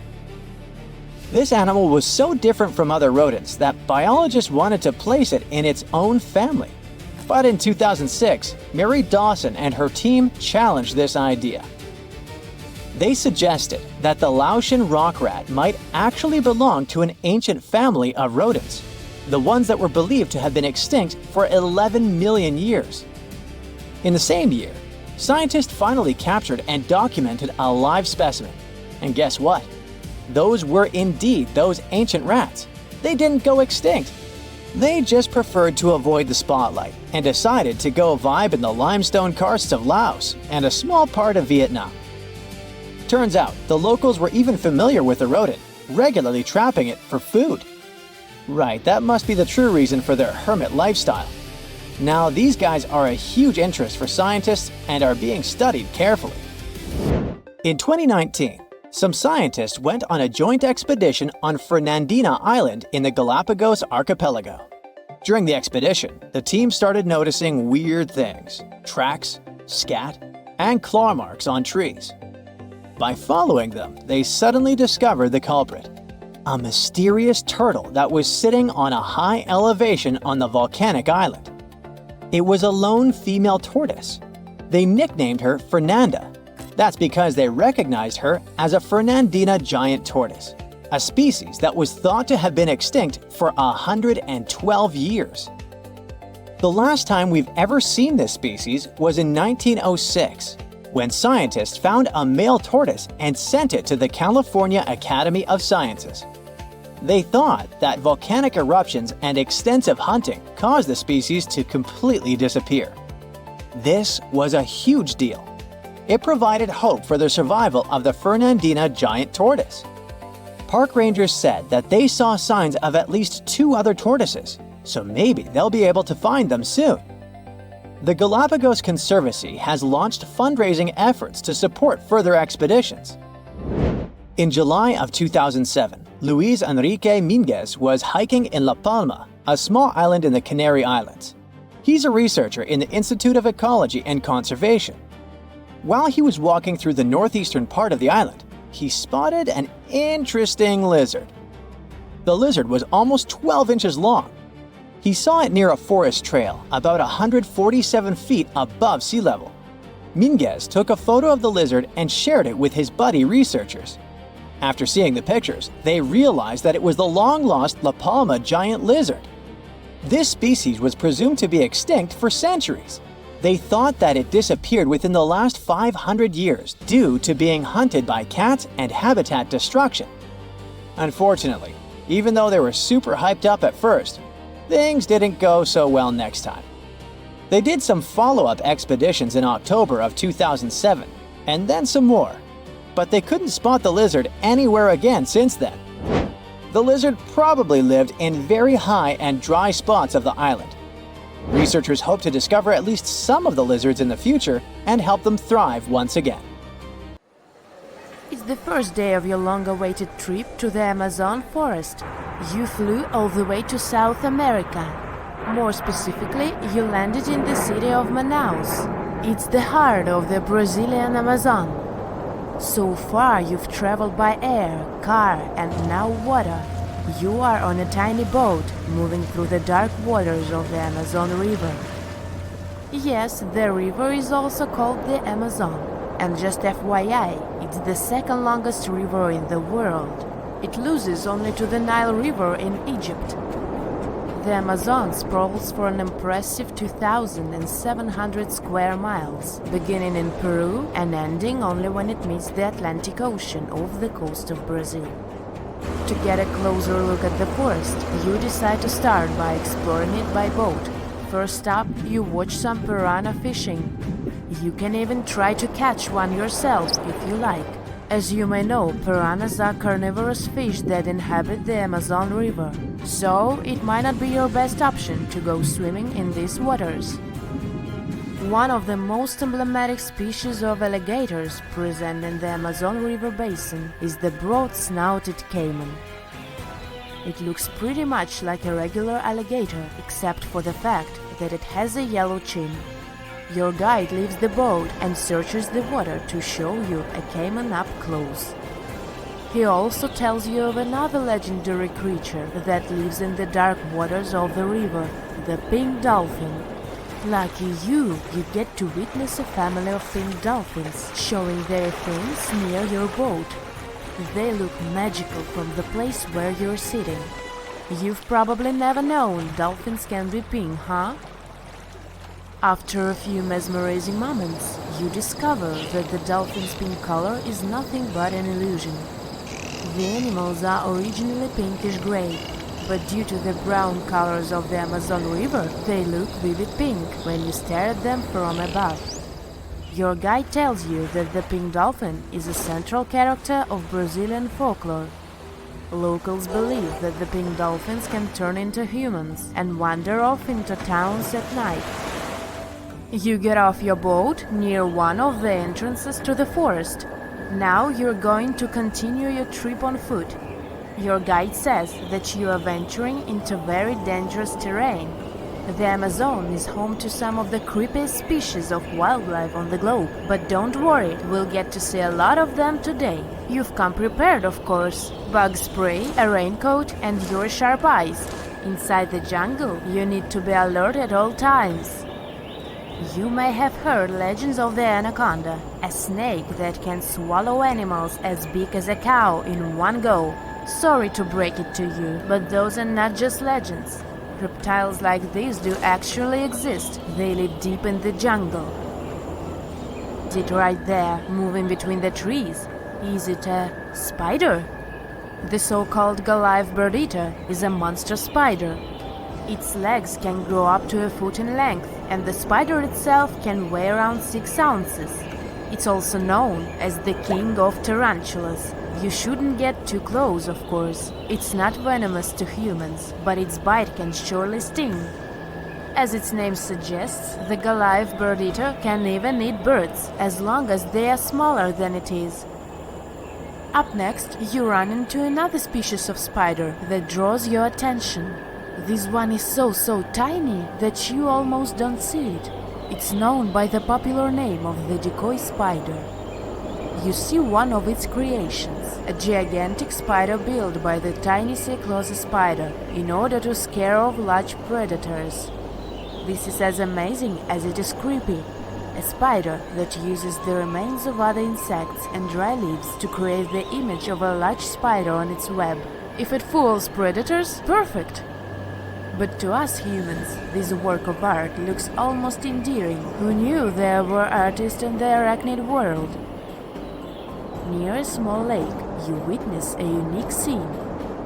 This animal was so different from other rodents that biologists wanted to place it in its own family. But in 2006, Mary Dawson and her team challenged this idea. They suggested that the Laotian rock rat might actually belong to an ancient family of rodents, the ones that were believed to have been extinct for 11 million years. In the same year, scientists finally captured and documented a live specimen. And guess what? Those were indeed those ancient rats. They didn't go extinct. They just preferred to avoid the spotlight and decided to go vibe in the limestone karsts of Laos and a small part of Vietnam. Turns out, the locals were even familiar with the rodent, regularly trapping it for food. Right, that must be the true reason for their hermit lifestyle. Now, these guys are a huge interest for scientists and are being studied carefully. In 2019, some scientists went on a joint expedition on Fernandina Island in the Galapagos archipelago. During the expedition, the team started noticing weird things: tracks, scat, and claw marks on trees. By following them, they suddenly discovered the culprit: a mysterious turtle that was sitting on a high elevation on the volcanic island. It was a lone female tortoise. They nicknamed her Fernanda. That's because they recognized her as a Fernandina giant tortoise, a species that was thought to have been extinct for 112 years. The last time we've ever seen this species was in 1906, when scientists found a male tortoise and sent it to the California Academy of Sciences. They thought that volcanic eruptions and extensive hunting caused the species to completely disappear. This was a huge deal. It provided hope for the survival of the Fernandina giant tortoise. Park rangers said that they saw signs of at least 2 other tortoises, so maybe they'll be able to find them soon. The Galapagos Conservancy has launched fundraising efforts to support further expeditions. In July of 2007, Luis Enrique Minguez was hiking in La Palma, a small island in the Canary Islands. He's a researcher in the Institute of Ecology and Conservation. While he was walking through the northeastern part of the island, he spotted an interesting lizard. The lizard was almost 12 inches long. He saw it near a forest trail, about 147 feet above sea level. Minguez took a photo of the lizard and shared it with his buddy researchers. After seeing the pictures, they realized that it was the long-lost La Palma giant lizard. This species was presumed to be extinct for centuries. They thought that it disappeared within the last 500 years due to being hunted by cats and habitat destruction. Unfortunately, even though they were super hyped up at first, things didn't go so well next time. They did some follow-up expeditions in October of 2007, and then some more, but they couldn't spot the lizard anywhere again since then. The lizard probably lived in very high and dry spots of the island. Researchers hope to discover at least some of the lizards in the future and help them thrive once again. It's the first day of your long-awaited trip to the Amazon forest. You flew all the way to South America. More specifically, you landed in the city of Manaus. It's the heart of the Brazilian Amazon. So far you've traveled by air, car, and now water. You are on a tiny boat moving through the dark waters of the Amazon River. Yes, the river is also called the Amazon. And just FYI, it's the second longest river in the world. It loses only to the Nile River in Egypt. The Amazon sprawls for an impressive 2,700 square miles, beginning in Peru and ending only when it meets the Atlantic Ocean off the coast of Brazil. To get a closer look at the forest, you decide to start by exploring it by boat. First up, you watch some piranha fishing. You can even try to catch one yourself if you like. As you may know, piranhas are carnivorous fish that inhabit the Amazon River, so it might not be your best option to go swimming in these waters. One of the most emblematic species of alligators present in the Amazon River basin is the broad-snouted caiman. It looks pretty much like a regular alligator, except for the fact that it has a yellow chin. Your guide leaves the boat and searches the water to show you a caiman up close. He also tells you of another legendary creature that lives in the dark waters of the river, the pink dolphin. Lucky you get to witness a family of pink dolphins showing their fins near your boat. They look magical from the place where you're sitting. You've probably never known dolphins can be pink, huh? After a few mesmerizing moments, you discover that the dolphin's pink color is nothing but an illusion. The animals are originally pinkish-gray, but due to the brown colors of the Amazon River, they look vivid pink when you stare at them from above. Your guide tells you that the pink dolphin is a central character of Brazilian folklore. Locals believe that the pink dolphins can turn into humans and wander off into towns at night. You get off your boat near one of the entrances to the forest. Now you're going to continue your trip on foot. Your guide says that you are venturing into very dangerous terrain. The Amazon is home to some of the creepiest species of wildlife on the globe, but don't worry, we'll get to see a lot of them today. You've come prepared, of course. Bug spray, a raincoat, and your sharp eyes. Inside the jungle, you need to be alert at all times. You may have heard legends of the anaconda, a snake that can swallow animals as big as a cow in one go. Sorry to break it to you, but those are not just legends. Reptiles like these do actually exist. They live deep in the jungle. Is it right there, moving between the trees? Is it a spider? The so-called Goliath bird-eater is a monster spider. Its legs can grow up to a foot in length, and the spider itself can weigh around 6 ounces. It's also known as the king of tarantulas. You shouldn't get too close, of course. It's not venomous to humans, but its bite can surely sting. As its name suggests, the Goliath bird-eater can even eat birds, as long as they are smaller than it is. Up next, you run into another species of spider that draws your attention. This one is so tiny that you almost don't see it. It's known by the popular name of the decoy spider. You see one of its creations, a gigantic spider built by the tiny Cyclosa spider in order to scare off large predators. This is as amazing as it is creepy. A spider that uses the remains of other insects and dry leaves to create the image of a large spider on its web. If it fools predators, perfect! But to us humans, this work of art looks almost endearing. Who knew there were artists in the arachnid world? Near a small lake, you witness a unique scene.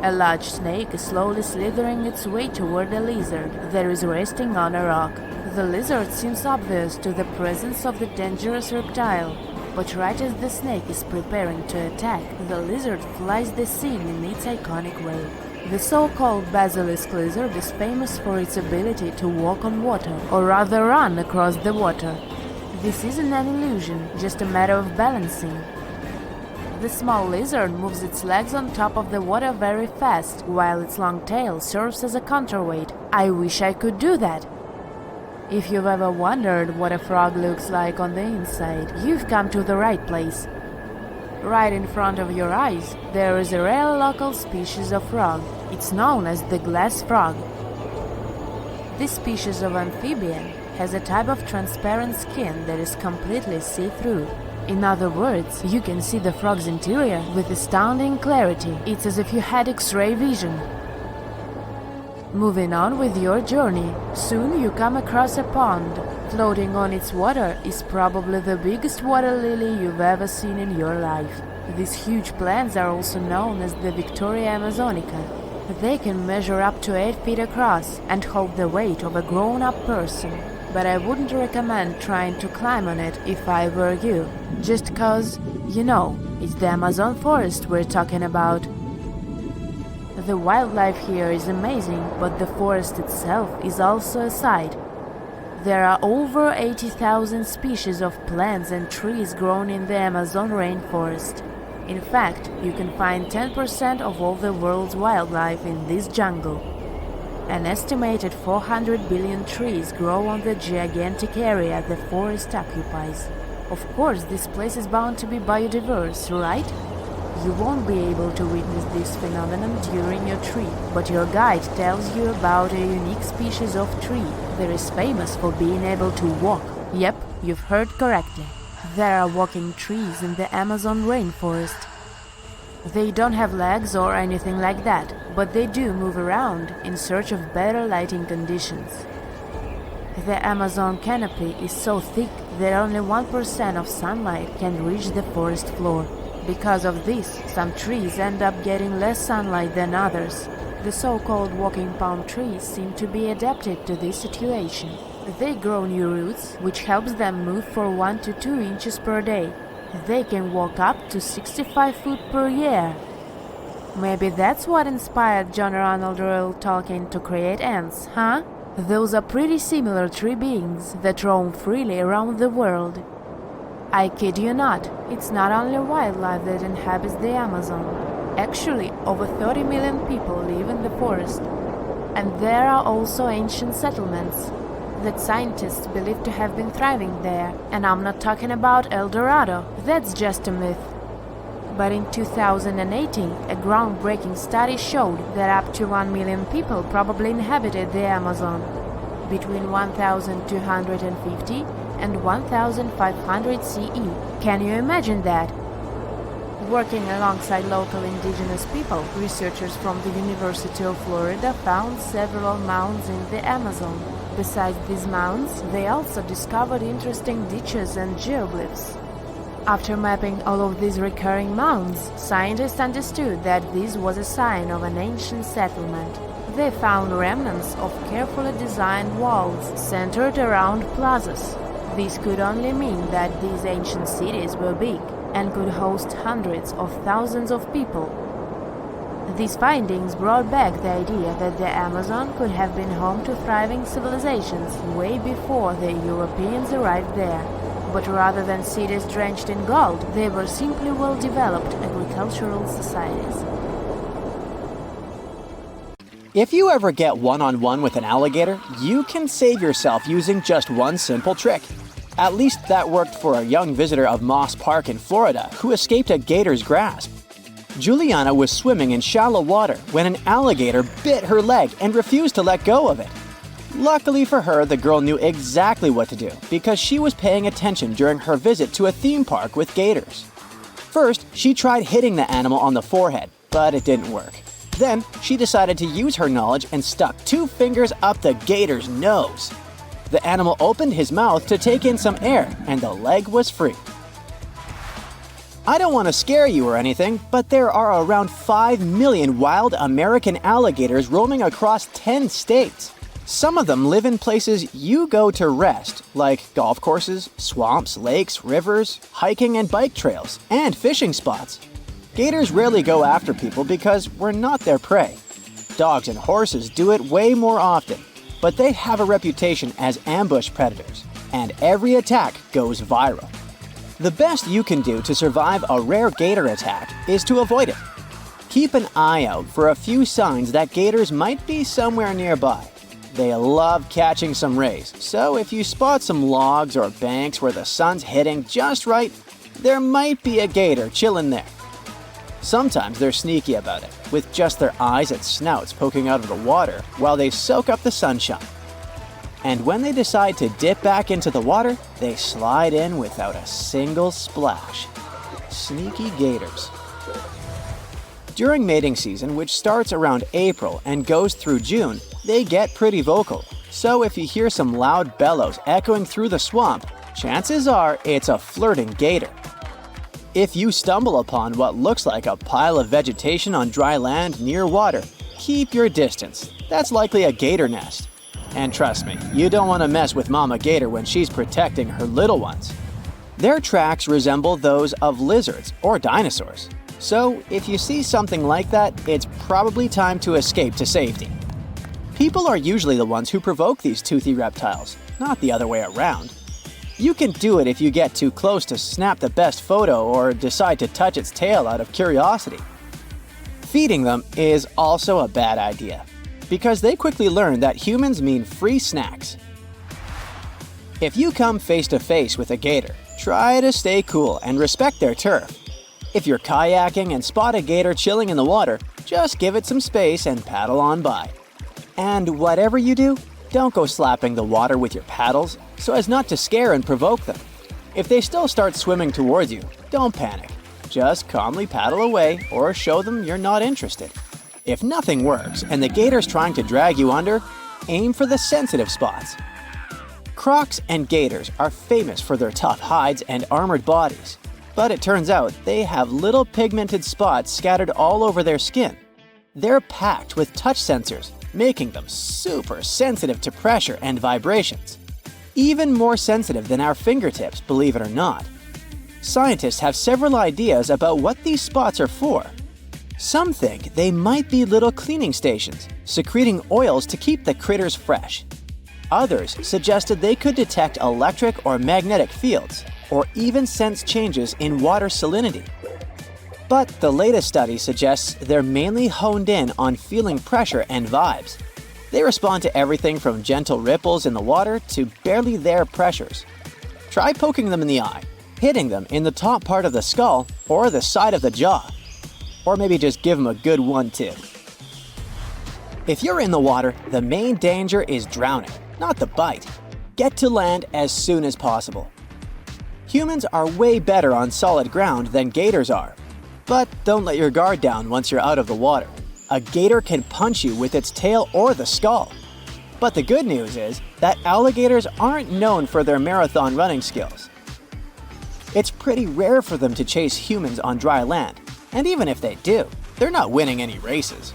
A large snake is slowly slithering its way toward a lizard that is resting on a rock. The lizard seems obvious to the presence of the dangerous reptile, but right as the snake is preparing to attack, the lizard flies the scene in its iconic way. The so-called basilisk lizard is famous for its ability to walk on water, or rather run across the water. This isn't an illusion, just a matter of balancing. The small lizard moves its legs on top of the water very fast, while its long tail serves as a counterweight. I wish I could do that. If you've ever wondered what a frog looks like on the inside, you've come to the right place. Right in front of your eyes, there is a rare local species of frog. It's known as the glass frog. This species of amphibian has a type of transparent skin that is completely see-through. In other words, you can see the frog's interior with astounding clarity. It's as if you had X-ray vision. Moving on with your journey, soon you come across a pond. Floating on its water is probably the biggest water lily you've ever seen in your life. These huge plants are also known as the Victoria Amazonica. They can measure up to 8 feet across and hold the weight of a grown-up person. But I wouldn't recommend trying to climb on it if I were you. Just cause, you know, it's the Amazon forest we're talking about. The wildlife here is amazing, but the forest itself is also a sight. There are over 80,000 species of plants and trees grown in the Amazon rainforest. In fact, you can find 10% of all the world's wildlife in this jungle. An estimated 400 billion trees grow on the gigantic area the forest occupies. Of course, this place is bound to be biodiverse, right? You won't be able to witness this phenomenon during your trip, but your guide tells you about a unique species of tree that is famous for being able to walk. Yep, you've heard correctly. There are walking trees in the Amazon rainforest. They don't have legs or anything like that, but they do move around in search of better lighting conditions. The Amazon canopy is so thick that only 1% of sunlight can reach the forest floor. Because of this, some trees end up getting less sunlight than others. The so-called walking palm trees seem to be adapted to this situation. They grow new roots, which helps them move for 1 to 2 inches per day. They can walk up to 65 feet per year. Maybe that's what inspired John Ronald Reuel Tolkien to create ants, huh? Those are pretty similar tree beings that roam freely around the world. I kid you not, it's not only wildlife that inhabits the Amazon. Actually, over 30 million people live in the forest. And there are also ancient settlements that scientists believe to have been thriving there. And I'm not talking about El Dorado, that's just a myth. But in 2018, a groundbreaking study showed that up to 1 million people probably inhabited the Amazon. Between 1,250 and 1,500 CE. Can you imagine that? Working alongside local indigenous people, researchers from the University of Florida found several mounds in the Amazon. Besides these mounds, they also discovered interesting ditches and geoglyphs. After mapping all of these recurring mounds, scientists understood that this was a sign of an ancient settlement. They found remnants of carefully designed walls centered around plazas. This could only mean that these ancient cities were big and could host hundreds of thousands of people. These findings brought back the idea that the Amazon could have been home to thriving civilizations way before the Europeans arrived there. But rather than cities drenched in gold, they were simply well-developed agricultural societies. If you ever get one-on-one with an alligator, you can save yourself using just one simple trick. At least that worked for a young visitor of Moss Park in Florida who escaped a gator's grasp. Juliana was swimming in shallow water when an alligator bit her leg and refused to let go of it. Luckily for her, the girl knew exactly what to do because she was paying attention during her visit to a theme park with gators. First, she tried hitting the animal on the forehead, but it didn't work. Then, she decided to use her knowledge and stuck 2 fingers up the gator's nose. The animal opened his mouth to take in some air, and the leg was free. I don't want to scare you or anything, but there are around 5 million wild American alligators roaming across 10 states. Some of them live in places you go to rest, like golf courses, swamps, lakes, rivers, hiking and bike trails, and fishing spots. Gators rarely go after people because we're not their prey. Dogs and horses do it way more often, but they have a reputation as ambush predators, and every attack goes viral. The best you can do to survive a rare gator attack is to avoid it. Keep an eye out for a few signs that gators might be somewhere nearby. They love catching some rays, so if you spot some logs or banks where the sun's hitting just right, there might be a gator chilling there. Sometimes they're sneaky about it, with just their eyes and snouts poking out of the water while they soak up the sunshine. And when they decide to dip back into the water, they slide in without a single splash. Sneaky gators. During mating season, which starts around April and goes through June, they get pretty vocal. So if you hear some loud bellows echoing through the swamp, chances are it's a flirting gator. If you stumble upon what looks like a pile of vegetation on dry land near water, keep your distance. That's likely a gator nest. And trust me, you don't want to mess with Mama Gator when she's protecting her little ones. Their tracks resemble those of lizards or dinosaurs. So if you see something like that, it's probably time to escape to safety. People are usually the ones who provoke these toothy reptiles, not the other way around. You can do it if you get too close to snap the best photo or decide to touch its tail out of curiosity. Feeding them is also a bad idea, because they quickly learn that humans mean free snacks. If you come face to face with a gator, try to stay cool and respect their turf. If you're kayaking and spot a gator chilling in the water, just give it some space and paddle on by. And whatever you do, don't go slapping the water with your paddles so as not to scare and provoke them. If they still start swimming towards you, don't panic. Just calmly paddle away or show them you're not interested. If nothing works and the gator's trying to drag you under, aim for the sensitive spots. Crocs and gators are famous for their tough hides and armored bodies. But it turns out they have little pigmented spots scattered all over their skin. They're packed with touch sensors, making them super sensitive to pressure and vibrations. Even more sensitive than our fingertips, believe it or not. Scientists have several ideas about what these spots are for. Some think they might be little cleaning stations, secreting oils to keep the critters fresh. Others suggested they could detect electric or magnetic fields, or even sense changes in water salinity. But the latest study suggests they're mainly honed in on feeling pressure and vibes. They respond to everything from gentle ripples in the water to barely there pressures. Try poking them in the eye, hitting them in the top part of the skull or the side of the jaw. Or maybe just give them a good 1-2. If you're in the water, the main danger is drowning, not the bite. Get to land as soon as possible. Humans are way better on solid ground than gators are. But don't let your guard down once you're out of the water. A gator can punch you with its tail or the skull. But the good news is that alligators aren't known for their marathon running skills. It's pretty rare for them to chase humans on dry land, and even if they do, they're not winning any races.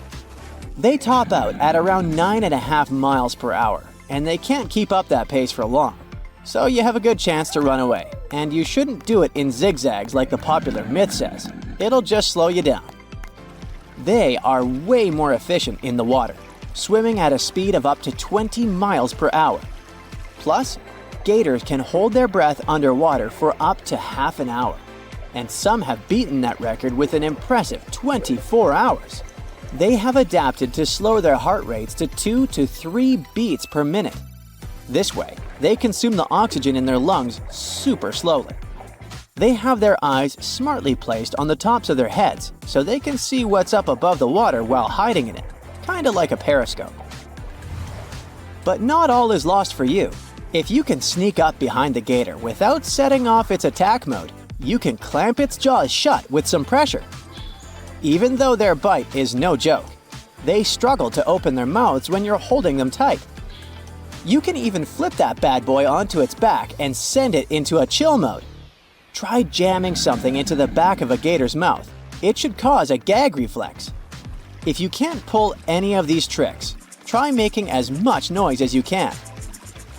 They top out at around 9.5 miles per hour, and they can't keep up that pace for long. So you have a good chance to run away, and you shouldn't do it in zigzags like the popular myth says. It'll just slow you down. They are way more efficient in the water, swimming at a speed of up to 20 miles per hour. Plus, gators can hold their breath underwater for up to half an hour, and some have beaten that record with an impressive 24 hours. They have adapted to slow their heart rates to 2 to 3 beats per minute. This way, they consume the oxygen in their lungs super slowly. They have their eyes smartly placed on the tops of their heads so they can see what's up above the water while hiding in it, kinda like a periscope. But not all is lost for you. If you can sneak up behind the gator without setting off its attack mode, you can clamp its jaws shut with some pressure. Even though their bite is no joke, they struggle to open their mouths when you're holding them tight. You can even flip that bad boy onto its back and send it into a chill mode. Try jamming something into the back of a gator's mouth. It should cause a gag reflex. If you can't pull any of these tricks, try making as much noise as you can.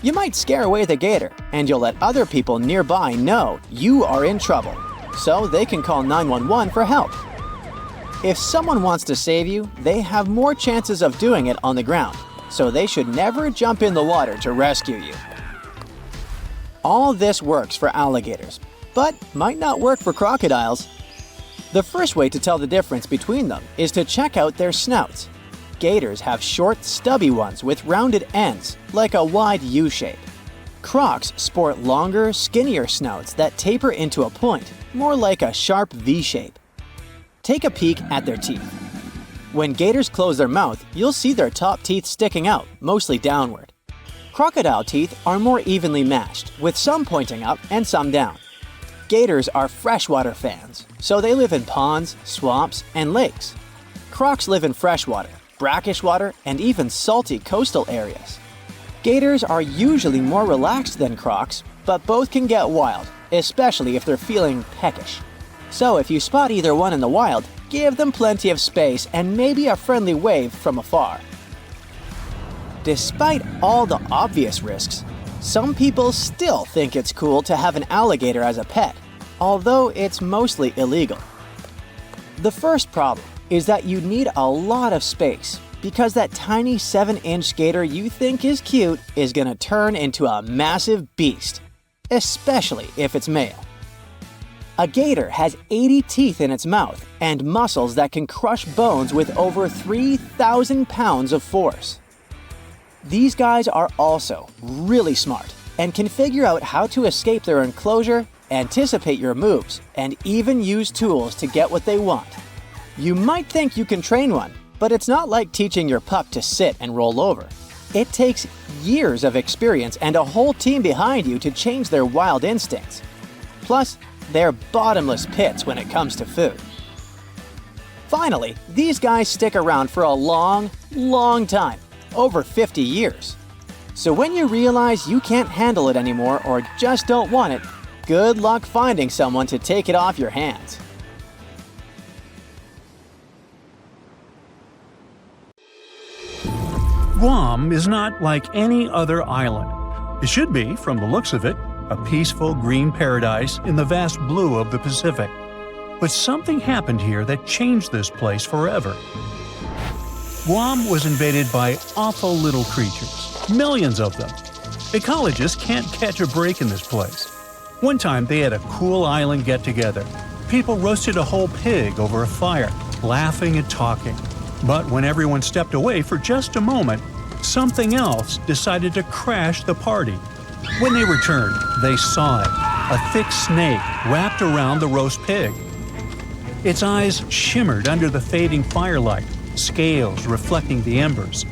You might scare away the gator, and you'll let other people nearby know you are in trouble, so they can call 911 for help. If someone wants to save you, they have more chances of doing it on the ground, so they should never jump in the water to rescue you. All this works for alligators, but might not work for crocodiles. The first way to tell the difference between them is to check out their snouts. Gators have short, stubby ones with rounded ends, like a wide U shape. Crocs sport longer, skinnier snouts that taper into a point, more like a sharp V shape. Take a peek at their teeth. When gators close their mouth, you'll see their top teeth sticking out, mostly downward. Crocodile teeth are more evenly matched, with some pointing up and some down. Gators are freshwater fans, so they live in ponds, swamps, and lakes. Crocs live in freshwater, brackish water, and even salty coastal areas. Gators are usually more relaxed than crocs, but both can get wild, especially if they're feeling peckish. So if you spot either one in the wild, give them plenty of space and maybe a friendly wave from afar. Despite all the obvious risks, some people still think it's cool to have an alligator as a pet, although it's mostly illegal. The first problem is that you need a lot of space, because that tiny 7-inch gator you think is cute is gonna turn into a massive beast, especially if it's male. A gator has 80 teeth in its mouth and muscles that can crush bones with over 3,000 pounds of force. These guys are also really smart and can figure out how to escape their enclosure, anticipate your moves, and even use tools to get what they want. You might think you can train one, but it's not like teaching your pup to sit and roll over. It takes years of experience and a whole team behind you to change their wild instincts. Plus, they're bottomless pits when it comes to food. Finally, these guys stick around for a long, long time, over 50 years. So when you realize you can't handle it anymore or just don't want it, good luck finding someone to take it off your hands. Guam is not like any other island. It should be, from the looks of it, a peaceful green paradise in the vast blue of the Pacific. But something happened here that changed this place forever. Guam was invaded by awful little creatures, millions of them. Ecologists can't catch a break in this place. One time they had a cool island get-together. People roasted a whole pig over a fire, laughing and talking. But when everyone stepped away for just a moment, something else decided to crash the party. When they returned, they saw it, a thick snake wrapped around the roast pig. Its eyes shimmered under the fading firelight, scales reflecting the embers.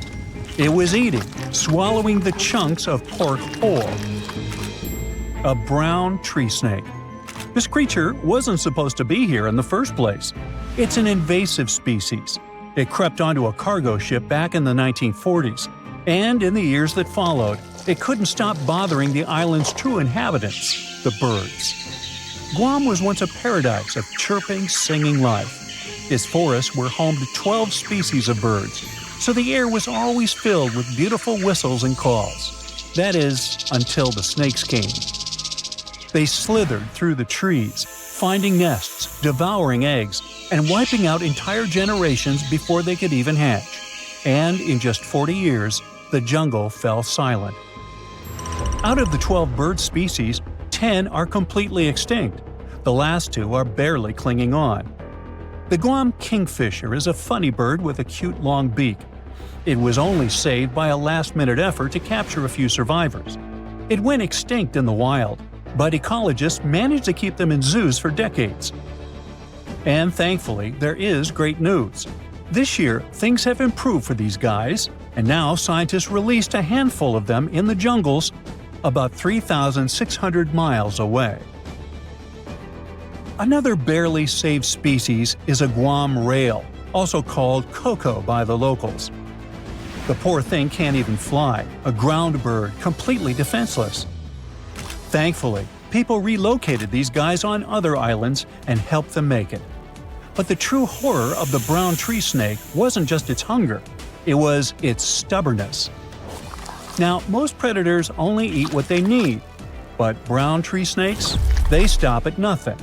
It was eating, swallowing the chunks of pork whole. A brown tree snake. This creature wasn't supposed to be here in the first place. It's an invasive species. It crept onto a cargo ship back in the 1940s, and in the years that followed, it couldn't stop bothering the island's true inhabitants, the birds. Guam was once a paradise of chirping, singing life. Its forests were home to 12 species of birds, so the air was always filled with beautiful whistles and calls. That is, until the snakes came. They slithered through the trees, finding nests, devouring eggs, and wiping out entire generations before they could even hatch. And in just 40 years, the jungle fell silent. Out of the 12 bird species, 10 are completely extinct. The last 2 are barely clinging on. The Guam kingfisher is a funny bird with a cute long beak. It was only saved by a last-minute effort to capture a few survivors. It went extinct in the wild, but ecologists managed to keep them in zoos for decades. And thankfully, there is great news. This year, things have improved for these guys, and now scientists released a handful of them in the jungles about 3,600 miles away. Another barely saved species is a Guam rail, also called coco by the locals. The poor thing can't even fly, a ground bird completely defenseless. Thankfully, people relocated these guys on other islands and helped them make it. But the true horror of the brown tree snake wasn't just its hunger, it was its stubbornness. Now, most predators only eat what they need, but brown tree snakes, they stop at nothing.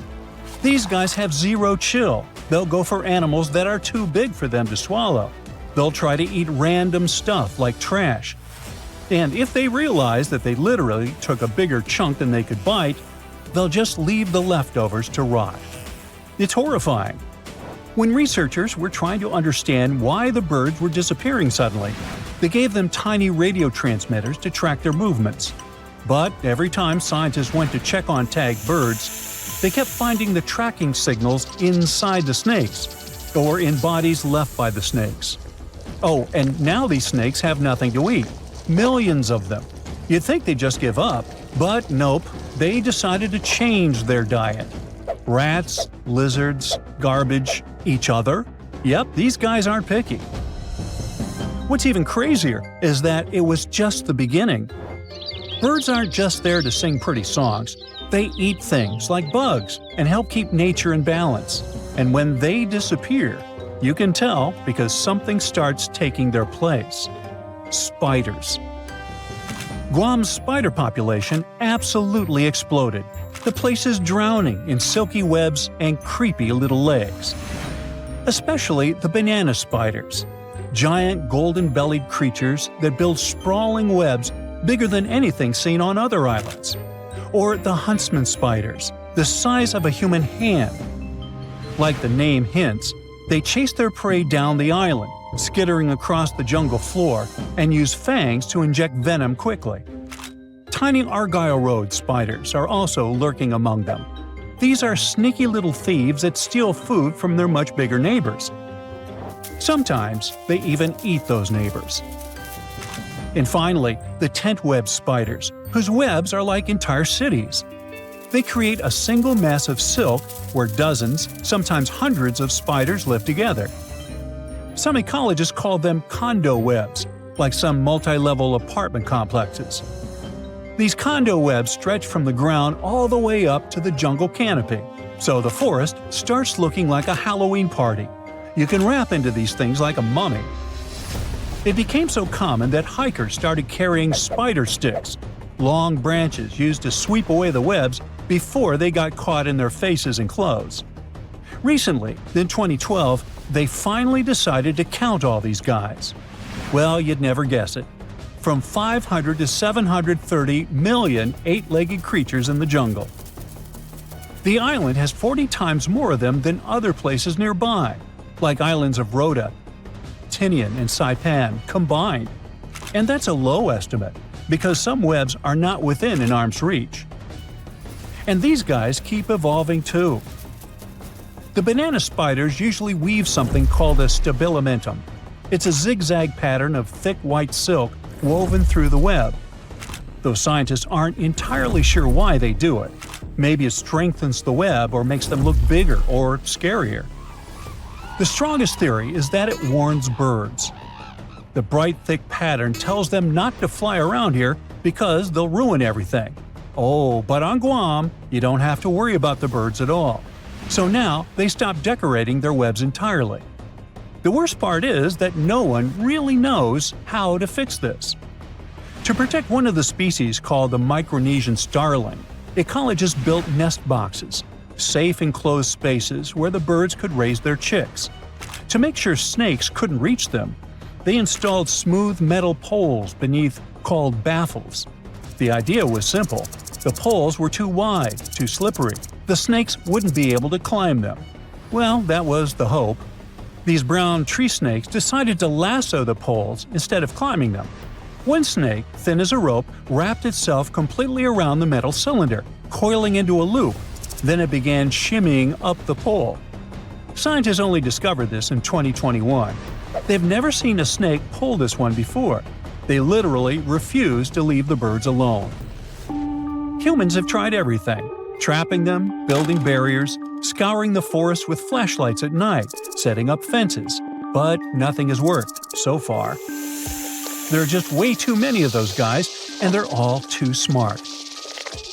These guys have zero chill. They'll go for animals that are too big for them to swallow. They'll try to eat random stuff like trash. And if they realize that they literally took a bigger chunk than they could bite, they'll just leave the leftovers to rot. It's horrifying. When researchers were trying to understand why the birds were disappearing suddenly, they gave them tiny radio transmitters to track their movements. But every time scientists went to check on tagged birds, they kept finding the tracking signals inside the snakes, or in bodies left by the snakes. Oh, and now these snakes have nothing to eat. Millions of them. You'd think they'd just give up, but nope, they decided to change their diet. Rats, lizards, garbage, each other. Yep, these guys aren't picky. What's even crazier is that it was just the beginning. Birds aren't just there to sing pretty songs. They eat things like bugs and help keep nature in balance. And when they disappear, you can tell because something starts taking their place. Spiders. Guam's spider population absolutely exploded. The place is drowning in silky webs and creepy little legs. Especially the banana spiders. Giant golden-bellied creatures that build sprawling webs bigger than anything seen on other islands. Or the huntsman spiders, the size of a human hand. Like the name hints, they chase their prey down the island, skittering across the jungle floor, and use fangs to inject venom quickly. Tiny Argyle Road spiders are also lurking among them. These are sneaky little thieves that steal food from their much bigger neighbors. Sometimes they even eat those neighbors. And finally, the tent web spiders, whose webs are like entire cities. They create a single mass of silk where dozens, sometimes hundreds of spiders live together. Some ecologists call them condo webs, like some multi-level apartment complexes. These condo webs stretch from the ground all the way up to the jungle canopy, so the forest starts looking like a Halloween party. You can wrap into these things like a mummy. It became so common that hikers started carrying spider sticks, long branches used to sweep away the webs before they got caught in their faces and clothes. Recently, in 2012, they finally decided to count all these guys. Well, you'd never guess it. From 500 to 730 million eight-legged creatures in the jungle. The island has 40 times more of them than other places nearby, like islands of Rota, Tinian, and Saipan combined. And that's a low estimate, because some webs are not within an arm's reach. And these guys keep evolving too. The banana spiders usually weave something called a stabilimentum. It's a zigzag pattern of thick white silk woven through the web. Though scientists aren't entirely sure why they do it. Maybe it strengthens the web or makes them look bigger or scarier. The strongest theory is that it warns birds. The bright, thick pattern tells them not to fly around here because they'll ruin everything. Oh, but on Guam, you don't have to worry about the birds at all. So now they stop decorating their webs entirely. The worst part is that no one really knows how to fix this. To protect one of the species called the Micronesian starling, ecologists built nest boxes, safe enclosed spaces where the birds could raise their chicks. To make sure snakes couldn't reach them, they installed smooth metal poles beneath called baffles. The idea was simple. The poles were too wide, too slippery. The snakes wouldn't be able to climb them. Well, that was the hope. These brown tree snakes decided to lasso the poles instead of climbing them. One snake, thin as a rope, wrapped itself completely around the metal cylinder, coiling into a loop. Then it began shimmying up the pole. Scientists only discovered this in 2021. They've never seen a snake pull this one before. They literally refuse to leave the birds alone. Humans have tried everything. Trapping them, building barriers, scouring the forest with flashlights at night, setting up fences. But nothing has worked, so far. There are just way too many of those guys, and they're all too smart.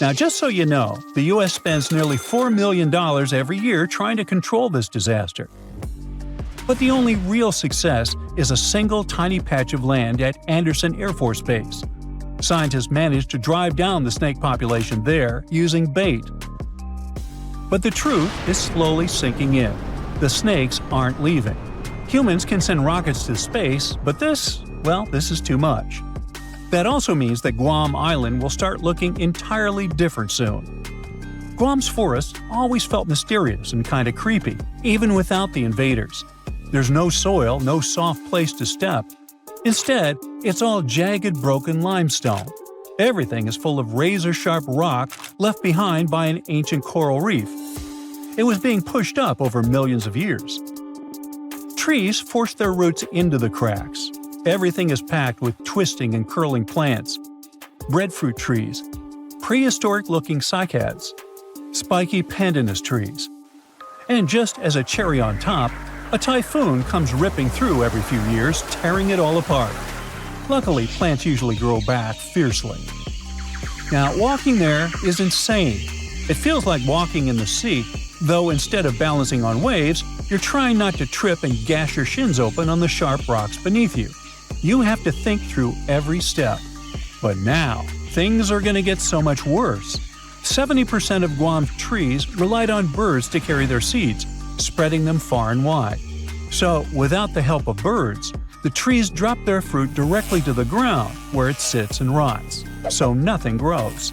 Now, just so you know, the U.S. spends nearly $4 million every year trying to control this disaster. But the only real success is a single tiny patch of land at Andersen Air Force Base. Scientists managed to drive down the snake population there using bait. But the truth is slowly sinking in. The snakes aren't leaving. Humans can send rockets to space, but this is too much. That also means that Guam Island will start looking entirely different soon. Guam's forests always felt mysterious and kind of creepy, even without the invaders. There's no soil, no soft place to step. Instead, it's all jagged, broken limestone. Everything is full of razor-sharp rock left behind by an ancient coral reef. It was being pushed up over millions of years. Trees force their roots into the cracks. Everything is packed with twisting and curling plants. Breadfruit trees, prehistoric-looking cycads, spiky pandanus trees. And just as a cherry on top, a typhoon comes ripping through every few years, tearing it all apart. Luckily, plants usually grow back fiercely. Now, walking there is insane. It feels like walking in the sea, though instead of balancing on waves, you're trying not to trip and gash your shins open on the sharp rocks beneath you. You have to think through every step. But now, things are going to get so much worse. 70% of Guam's trees relied on birds to carry their seeds, spreading them far and wide. So, without the help of birds, the trees drop their fruit directly to the ground, where it sits and rots, so nothing grows.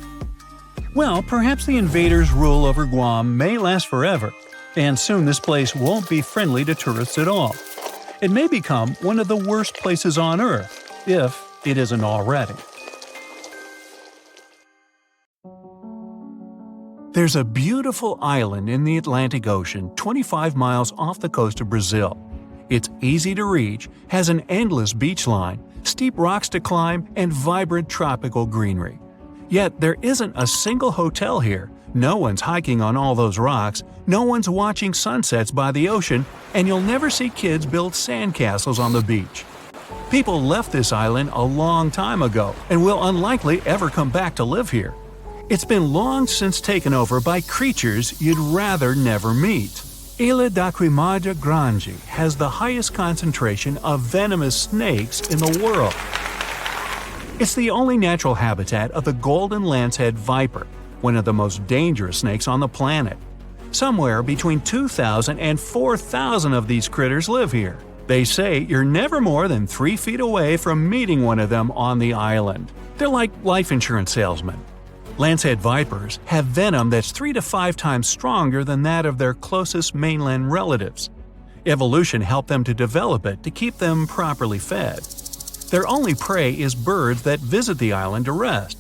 Well, perhaps the invaders' rule over Guam may last forever, and soon this place won't be friendly to tourists at all. It may become one of the worst places on Earth, if it isn't already. There's a beautiful island in the Atlantic Ocean 25 miles off the coast of Brazil. It's easy to reach, has an endless beach line, steep rocks to climb, and vibrant tropical greenery. Yet there isn't a single hotel here, no one's hiking on all those rocks, no one's watching sunsets by the ocean, and you'll never see kids build sandcastles on the beach. People left this island a long time ago and will unlikely ever come back to live here. It's been long since taken over by creatures you'd rather never meet. Ilha da Queimada Grande has the highest concentration of venomous snakes in the world. It's the only natural habitat of the golden lancehead viper, one of the most dangerous snakes on the planet. Somewhere between 2,000 and 4,000 of these critters live here. They say you're never more than 3 feet away from meeting one of them on the island. They're like life insurance salesmen. Lancehead vipers have venom that's 3 to 5 times stronger than that of their closest mainland relatives. Evolution helped them to develop it to keep them properly fed. Their only prey is birds that visit the island to rest.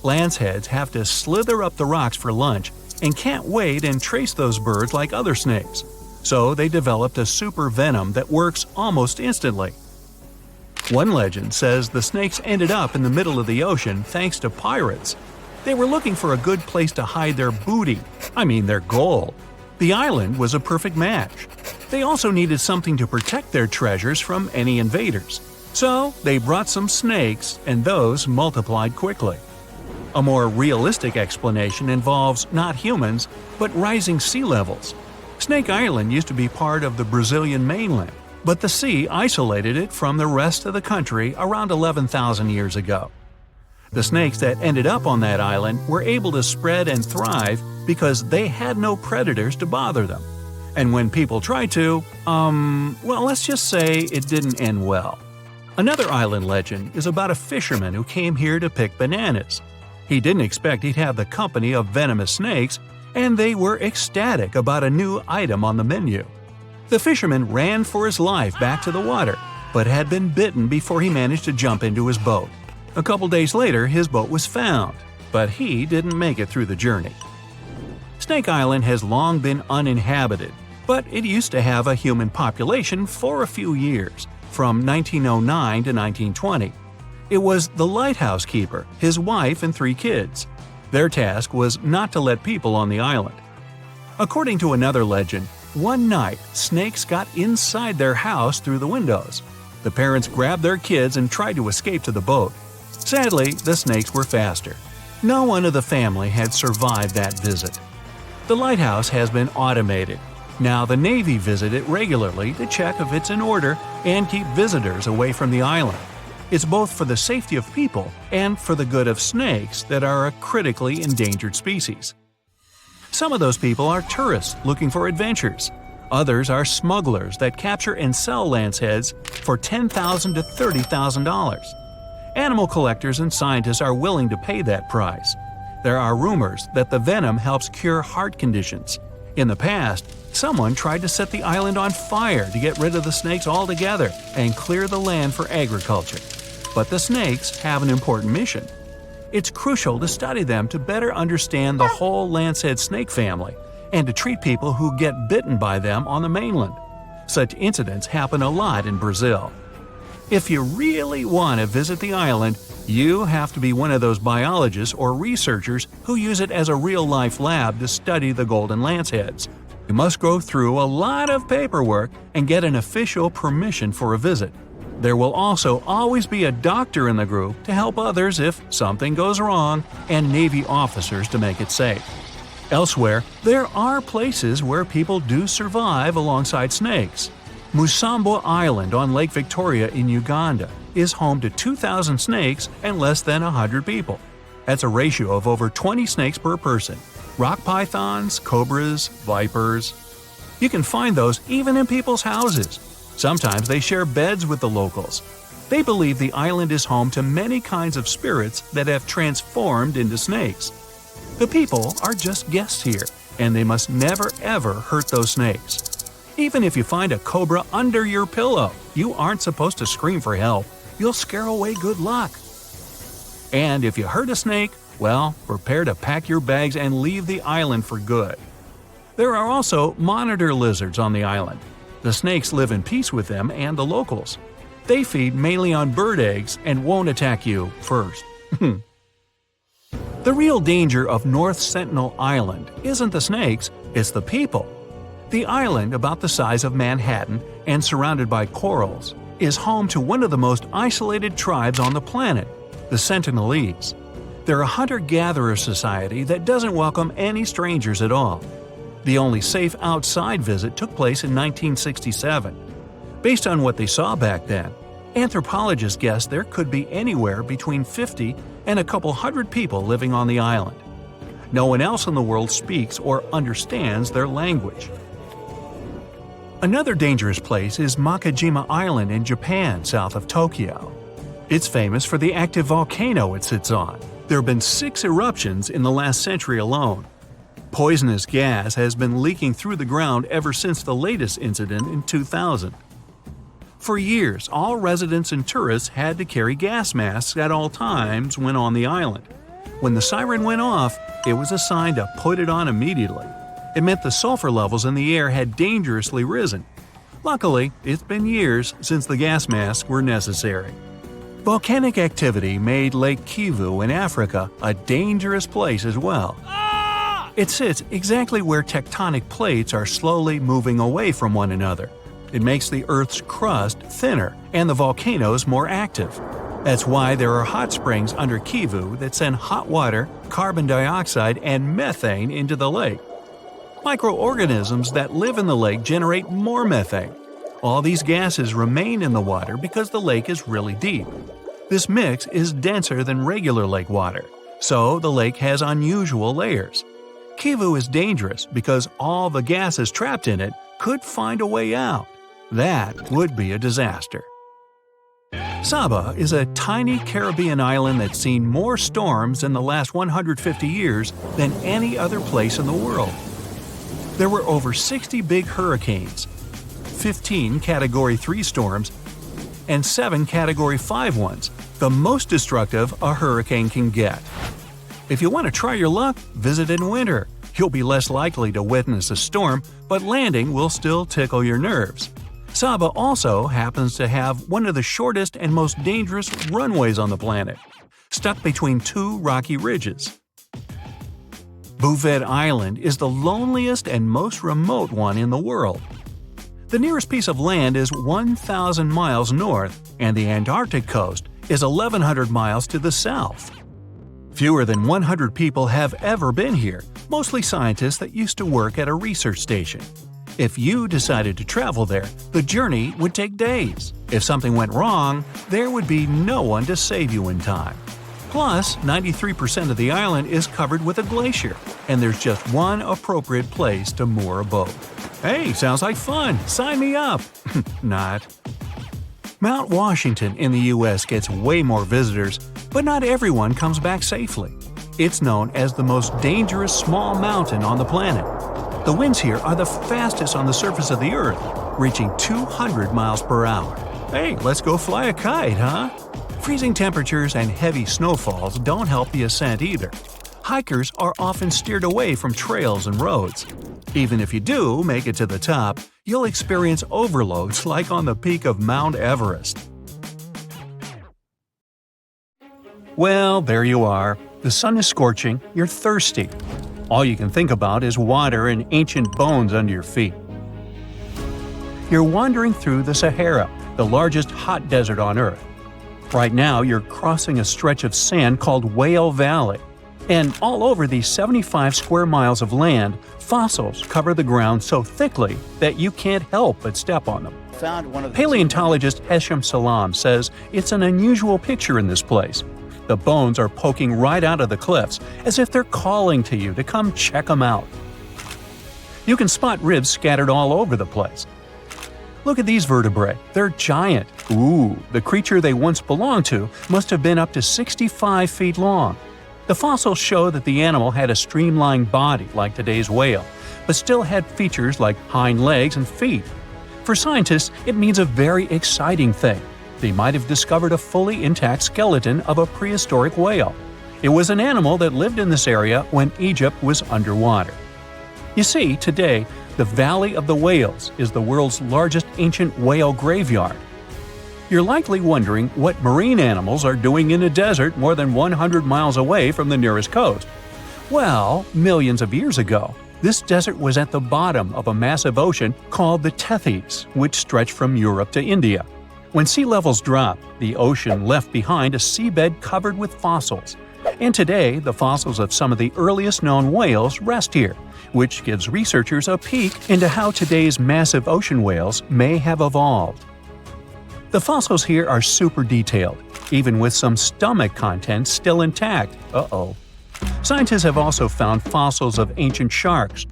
Lanceheads have to slither up the rocks for lunch and can't wait and trace those birds like other snakes. So they developed a super venom that works almost instantly. One legend says the snakes ended up in the middle of the ocean thanks to pirates. They were looking for a good place to hide their booty, their gold. The island was a perfect match. They also needed something to protect their treasures from any invaders. So they brought some snakes, and those multiplied quickly. A more realistic explanation involves not humans, but rising sea levels. Snake Island used to be part of the Brazilian mainland, but the sea isolated it from the rest of the country around 11,000 years ago. The snakes that ended up on that island were able to spread and thrive because they had no predators to bother them. And when people tried to, let's just say it didn't end well. Another island legend is about a fisherman who came here to pick bananas. He didn't expect he'd have the company of venomous snakes, and they were ecstatic about a new item on the menu. The fisherman ran for his life back to the water, but had been bitten before he managed to jump into his boat. A couple days later, his boat was found, but he didn't make it through the journey. Snake Island has long been uninhabited, but it used to have a human population for a few years, from 1909 to 1920. It was the lighthouse keeper, his wife, and 3 kids. Their task was not to let people on the island. According to another legend, one night snakes got inside their house through the windows. The parents grabbed their kids and tried to escape to the boat. Sadly, the snakes were faster. No one of the family had survived that visit. The lighthouse has been automated. Now the Navy visit it regularly to check if it's in order and keep visitors away from the island. It's both for the safety of people and for the good of snakes that are a critically endangered species. Some of those people are tourists looking for adventures. Others are smugglers that capture and sell lanceheads for $10,000 to $30,000. Animal collectors and scientists are willing to pay that price. There are rumors that the venom helps cure heart conditions. In the past, someone tried to set the island on fire to get rid of the snakes altogether and clear the land for agriculture. But the snakes have an important mission. It's crucial to study them to better understand the whole lancehead snake family and to treat people who get bitten by them on the mainland. Such incidents happen a lot in Brazil. If you really want to visit the island, you have to be one of those biologists or researchers who use it as a real-life lab to study the golden lanceheads. You must go through a lot of paperwork and get an official permission for a visit. There will also always be a doctor in the group to help others if something goes wrong, and Navy officers to make it safe. Elsewhere, there are places where people do survive alongside snakes. Musambo Island on Lake Victoria in Uganda is home to 2,000 snakes and less than 100 people. That's a ratio of over 20 snakes per person. Rock pythons, cobras, vipers. You can find those even in people's houses. Sometimes they share beds with the locals. They believe the island is home to many kinds of spirits that have transformed into snakes. The people are just guests here, and they must never ever hurt those snakes. Even if you find a cobra under your pillow, you aren't supposed to scream for help. You'll scare away good luck. And if you hurt a snake, well, prepare to pack your bags and leave the island for good. There are also monitor lizards on the island. The snakes live in peace with them and the locals. They feed mainly on bird eggs and won't attack you first. The real danger of North Sentinel Island isn't the snakes, it's the people. The island, about the size of Manhattan and surrounded by corals, is home to one of the most isolated tribes on the planet, the Sentinelese. They're a hunter-gatherer society that doesn't welcome any strangers at all. The only safe outside visit took place in 1967. Based on what they saw back then, anthropologists guess there could be anywhere between 50 and a couple hundred people living on the island. No one else in the world speaks or understands their language. Another dangerous place is Makajima Island in Japan, south of Tokyo. It's famous for the active volcano it sits on. There have been 6 eruptions in the last century alone. Poisonous gas has been leaking through the ground ever since the latest incident in 2000. For years, all residents and tourists had to carry gas masks at all times when on the island. When the siren went off, it was a sign to put it on immediately. It meant the sulfur levels in the air had dangerously risen. Luckily, it's been years since the gas masks were necessary. Volcanic activity made Lake Kivu in Africa a dangerous place as well. It sits exactly where tectonic plates are slowly moving away from one another. It makes the Earth's crust thinner and the volcanoes more active. That's why there are hot springs under Kivu that send hot water, carbon dioxide, and methane into the lake. Microorganisms that live in the lake generate more methane. All these gases remain in the water because the lake is really deep. This mix is denser than regular lake water, so the lake has unusual layers. Kivu is dangerous because all the gases trapped in it could find a way out. That would be a disaster. Saba is a tiny Caribbean island that's seen more storms in the last 150 years than any other place in the world. There were over 60 big hurricanes, 15 Category 3 storms, and 7 Category 5 ones, the most destructive a hurricane can get. If you want to try your luck, visit in winter. You'll be less likely to witness a storm, but landing will still tickle your nerves. Saba also happens to have one of the shortest and most dangerous runways on the planet, stuck between 2 rocky ridges. Bouvet Island is the loneliest and most remote one in the world. The nearest piece of land is 1,000 miles north, and the Antarctic coast is 1,100 miles to the south. Fewer than 100 people have ever been here, mostly scientists that used to work at a research station. If you decided to travel there, the journey would take days. If something went wrong, there would be no one to save you in time. Plus, 93% of the island is covered with a glacier, and there's just one appropriate place to moor a boat. Hey, sounds like fun! Sign me up! Not. Mount Washington in the US gets way more visitors, but not everyone comes back safely. It's known as the most dangerous small mountain on the planet. The winds here are the fastest on the surface of the Earth, reaching 200 miles per hour. Hey, let's go fly a kite, huh? Freezing temperatures and heavy snowfalls don't help the ascent either. Hikers are often steered away from trails and roads. Even if you do make it to the top, you'll experience overloads like on the peak of Mount Everest. Well, there you are. The sun is scorching, you're thirsty. All you can think about is water and ancient bones under your feet. You're wandering through the Sahara, the largest hot desert on Earth. Right now, you're crossing a stretch of sand called Whale Valley. And all over these 75 square miles of land, fossils cover the ground so thickly that you can't help but step on them. Paleontologist Hesham Salam says it's an unusual picture in this place. The bones are poking right out of the cliffs, as if they're calling to you to come check them out. You can spot ribs scattered all over the place. Look at these vertebrae. They're giant. Ooh, the creature they once belonged to must have been up to 65 feet long. The fossils show that the animal had a streamlined body like today's whale, but still had features like hind legs and feet. For scientists, it means a very exciting thing. They might have discovered a fully intact skeleton of a prehistoric whale. It was an animal that lived in this area when Egypt was underwater. You see, today, the Valley of the Whales is the world's largest ancient whale graveyard. You're likely wondering what marine animals are doing in a desert more than 100 miles away from the nearest coast. Well, millions of years ago, this desert was at the bottom of a massive ocean called the Tethys, which stretched from Europe to India. When sea levels dropped, the ocean left behind a seabed covered with fossils. And today, the fossils of some of the earliest known whales rest here, which gives researchers a peek into how today's massive ocean whales may have evolved. The fossils here are super detailed, even with some stomach contents still intact. Uh-oh. Scientists have also found fossils of ancient sharks,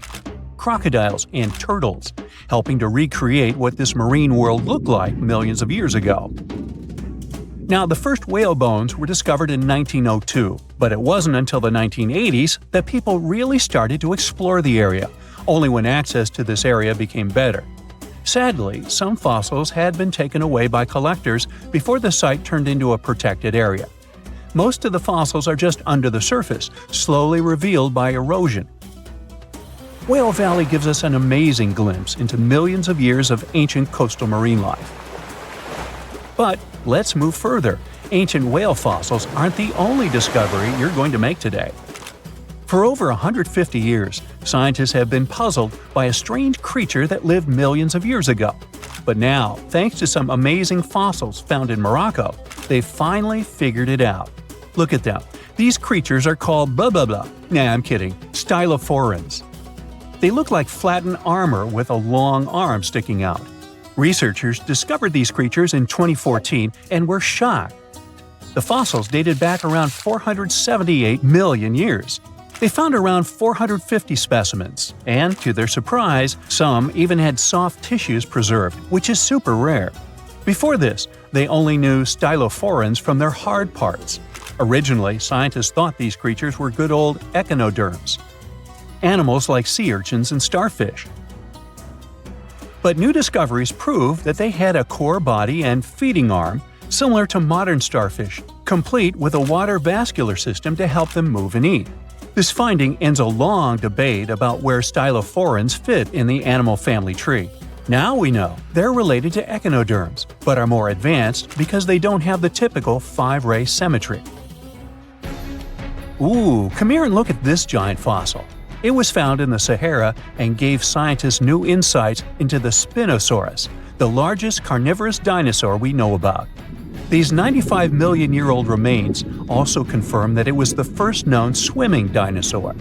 crocodiles, and turtles, helping to recreate what this marine world looked like millions of years ago. Now, the first whale bones were discovered in 1902, but it wasn't until the 1980s that people really started to explore the area, only when access to this area became better. Sadly, some fossils had been taken away by collectors before the site turned into a protected area. Most of the fossils are just under the surface, slowly revealed by erosion. Whale Valley gives us an amazing glimpse into millions of years of ancient coastal marine life. But let's move further. Ancient whale fossils aren't the only discovery you're going to make today. For over 150 years, scientists have been puzzled by a strange creature that lived millions of years ago. But now, thanks to some amazing fossils found in Morocco, they've finally figured it out. Look at them. These creatures are called blah blah blah. Nah, I'm kidding. Stylophorans. They look like flattened armor with a long arm sticking out. Researchers discovered these creatures in 2014 and were shocked. The fossils dated back around 478 million years. They found around 450 specimens, and to their surprise, some even had soft tissues preserved, which is super rare. Before this, they only knew stylophorans from their hard parts. Originally, scientists thought these creatures were good old echinoderms, animals like sea urchins and starfish. But new discoveries prove that they had a core body and feeding arm similar to modern starfish, complete with a water vascular system to help them move and eat. This finding ends a long debate about where stylophorans fit in the animal family tree. Now we know they're related to echinoderms, but are more advanced because they don't have the typical 5-ray symmetry. Ooh, come here and look at this giant fossil. It was found in the Sahara and gave scientists new insights into the Spinosaurus, the largest carnivorous dinosaur we know about. These 95 million-year-old remains also confirm that it was the first known swimming dinosaur.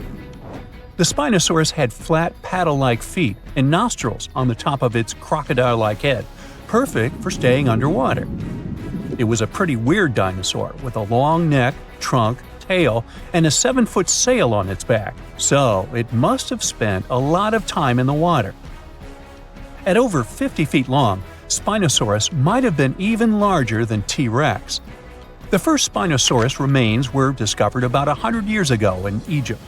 The Spinosaurus had flat paddle-like feet and nostrils on the top of its crocodile-like head, perfect for staying underwater. It was a pretty weird dinosaur with a long neck, trunk, tail, and a 7-foot sail on its back, so it must have spent a lot of time in the water. At over 50 feet long, Spinosaurus might have been even larger than T-Rex. The first Spinosaurus remains were discovered about 100 years ago in Egypt,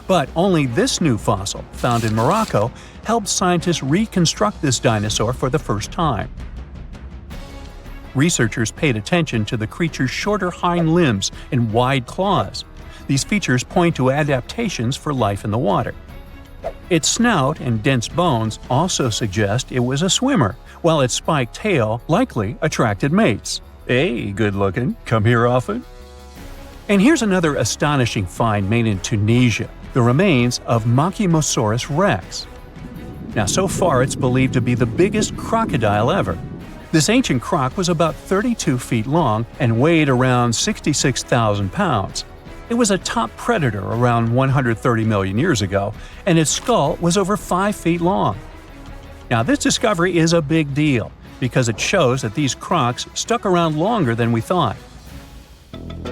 but only this new fossil, found in Morocco, helped scientists reconstruct this dinosaur for the first time. Researchers paid attention to the creature's shorter hind limbs and wide claws. These features point to adaptations for life in the water. Its snout and dense bones also suggest it was a swimmer, while its spiked tail likely attracted mates. Hey, good looking, come here often? And here's another astonishing find made in Tunisia, the remains of Machimosaurus rex. Now, so far it's believed to be the biggest crocodile ever. This ancient croc was about 32 feet long and weighed around 66,000 pounds. It was a top predator around 130 million years ago, and its skull was over 5 feet long. Now, this discovery is a big deal because it shows that these crocs stuck around longer than we thought.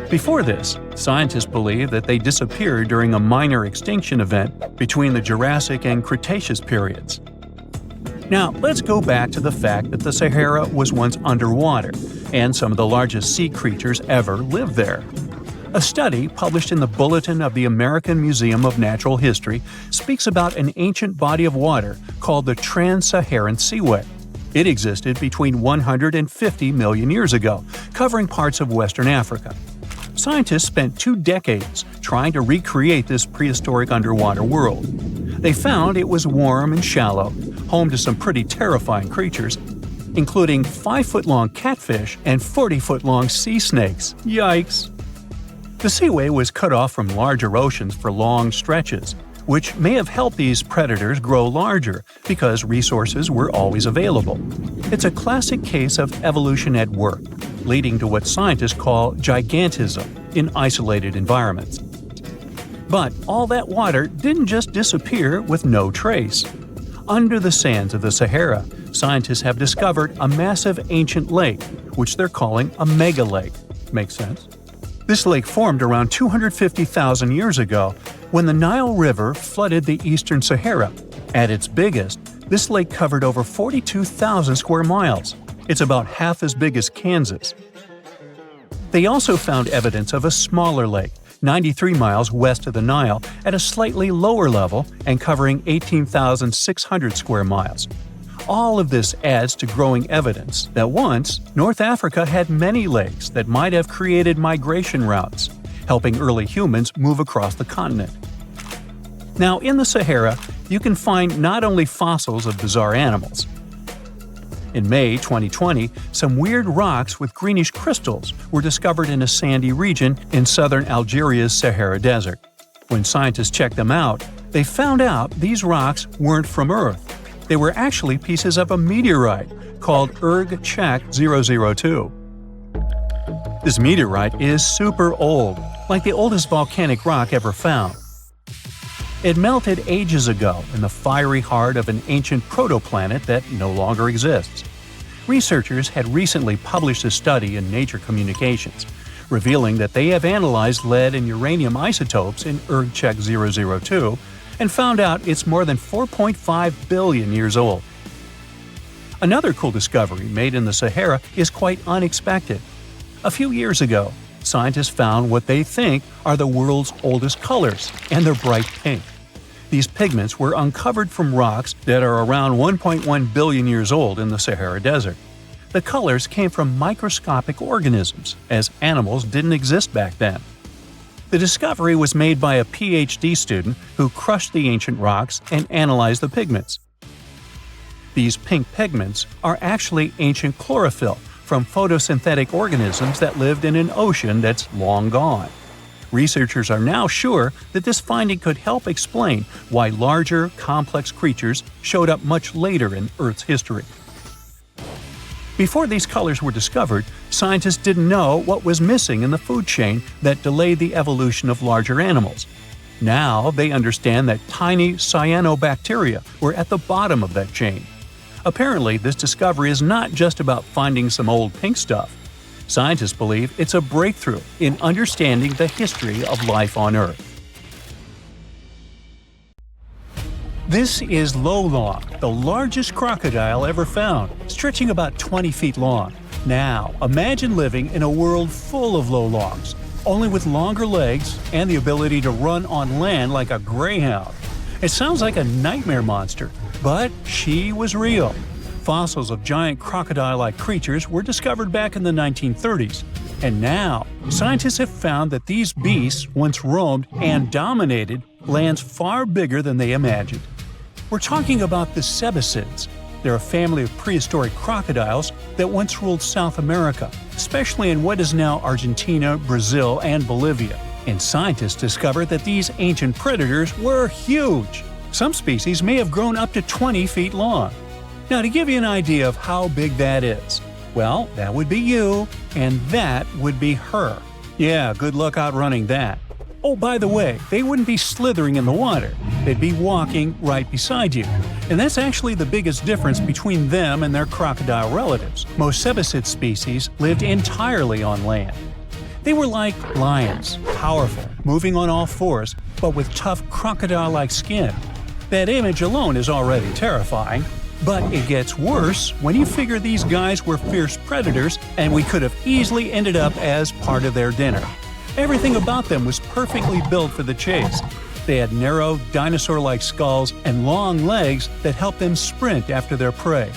Before this, scientists believed that they disappeared during a minor extinction event between the Jurassic and Cretaceous periods. Now, let's go back to the fact that the Sahara was once underwater, and some of the largest sea creatures ever lived there. A study published in the Bulletin of the American Museum of Natural History speaks about an ancient body of water called the Trans-Saharan Seaway. It existed between 150 million years ago, covering parts of Western Africa. Scientists spent 2 decades trying to recreate this prehistoric underwater world. They found it was warm and shallow, home to some pretty terrifying creatures, including 5-foot-long catfish and 40-foot-long sea snakes. Yikes! The seaway was cut off from larger oceans for long stretches, which may have helped these predators grow larger because resources were always available. It's a classic case of evolution at work, leading to what scientists call gigantism in isolated environments. But all that water didn't just disappear with no trace. Under the sands of the Sahara, scientists have discovered a massive ancient lake, which they're calling a mega-lake. Makes sense? This lake formed around 250,000 years ago when the Nile River flooded the eastern Sahara. At its biggest, this lake covered over 42,000 square miles. It's about half as big as Kansas. They also found evidence of a smaller lake, 93 miles west of the Nile, at a slightly lower level and covering 18,600 square miles. All of this adds to growing evidence that once, North Africa had many lakes that might have created migration routes, helping early humans move across the continent. Now, in the Sahara, you can find not only fossils of bizarre animals. In May 2020, some weird rocks with greenish crystals were discovered in a sandy region in southern Algeria's Sahara Desert. When scientists checked them out, they found out these rocks weren't from Earth. They were actually pieces of a meteorite called Erg-Czech 002. This meteorite is super old, like the oldest volcanic rock ever found. It melted ages ago in the fiery heart of an ancient protoplanet that no longer exists. Researchers had recently published a study in Nature Communications, revealing that they have analyzed lead and uranium isotopes in Erg-Czech 002 and found out it's more than 4.5 billion years old. Another cool discovery made in the Sahara is quite unexpected. A few years ago, scientists found what they think are the world's oldest colors, and they're bright pink. These pigments were uncovered from rocks that are around 1.1 billion years old in the Sahara Desert. The colors came from microscopic organisms, as animals didn't exist back then. The discovery was made by a PhD student who crushed the ancient rocks and analyzed the pigments. These pink pigments are actually ancient chlorophyll from photosynthetic organisms that lived in an ocean that's long gone. Researchers are now sure that this finding could help explain why larger, complex creatures showed up much later in Earth's history. Before these colors were discovered, scientists didn't know what was missing in the food chain that delayed the evolution of larger animals. Now they understand that tiny cyanobacteria were at the bottom of that chain. Apparently, this discovery is not just about finding some old pink stuff. Scientists believe it's a breakthrough in understanding the history of life on Earth. This is Lolong, the largest crocodile ever found, stretching about 20 feet long. Now, imagine living in a world full of Lolongs, only with longer legs and the ability to run on land like a greyhound. It sounds like a nightmare monster, but she was real. Fossils of giant crocodile-like creatures were discovered back in the 1930s, and now scientists have found that these beasts once roamed and dominated lands far bigger than they imagined. We're talking about the cebicids. They're a family of prehistoric crocodiles that once ruled South America, especially in what is now Argentina, Brazil, and Bolivia. And scientists discovered that these ancient predators were huge. Some species may have grown up to 20 feet long. Now, to give you an idea of how big that is, well, that would be you, and that would be her. Yeah, good luck outrunning that. Oh, by the way, they wouldn't be slithering in the water. They'd be walking right beside you. And that's actually the biggest difference between them and their crocodile relatives. Most cebicid species lived entirely on land. They were like lions, powerful, moving on all fours, but with tough crocodile-like skin. That image alone is already terrifying. But it gets worse when you figure these guys were fierce predators and we could have easily ended up as part of their dinner. Everything about them was perfectly built for the chase. They had narrow, dinosaur-like skulls and long legs that helped them sprint after their prey.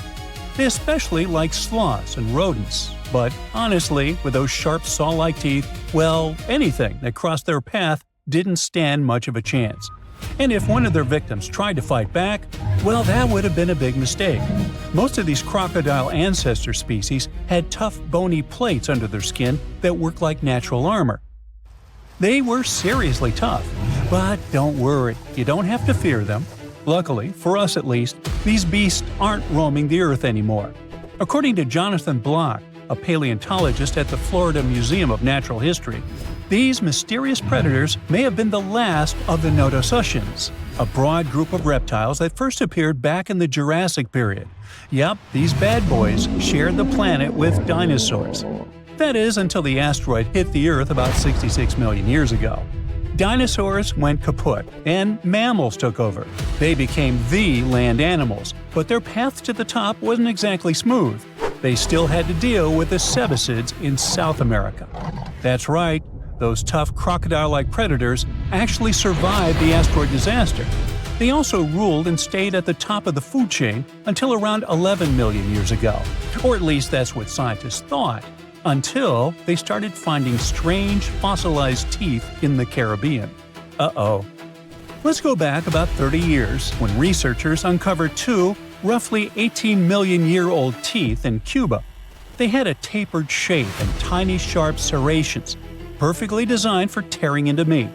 They especially liked sloths and rodents, but honestly, with those sharp saw-like teeth, well, anything that crossed their path didn't stand much of a chance. And if one of their victims tried to fight back, well, that would have been a big mistake. Most of these crocodile ancestor species had tough, bony plates under their skin that worked like natural armor. They were seriously tough, but don't worry, you don't have to fear them. Luckily, for us at least, these beasts aren't roaming the earth anymore. According to Jonathan Block, a paleontologist at the Florida Museum of Natural History, these mysterious predators may have been the last of the Nodosuchians, a broad group of reptiles that first appeared back in the Jurassic period. Yep, these bad boys shared the planet with dinosaurs. That is, until the asteroid hit the Earth about 66 million years ago. Dinosaurs went kaput, and mammals took over. They became the land animals, but their path to the top wasn't exactly smooth. They still had to deal with the cebicids in South America. That's right, those tough crocodile-like predators actually survived the asteroid disaster. They also ruled and stayed at the top of the food chain until around 11 million years ago. Or at least that's what scientists thought, until they started finding strange fossilized teeth in the Caribbean. Uh-oh. Let's go back about 30 years when researchers uncovered two roughly 18-million-year-old teeth in Cuba. They had a tapered shape and tiny sharp serrations, perfectly designed for tearing into meat.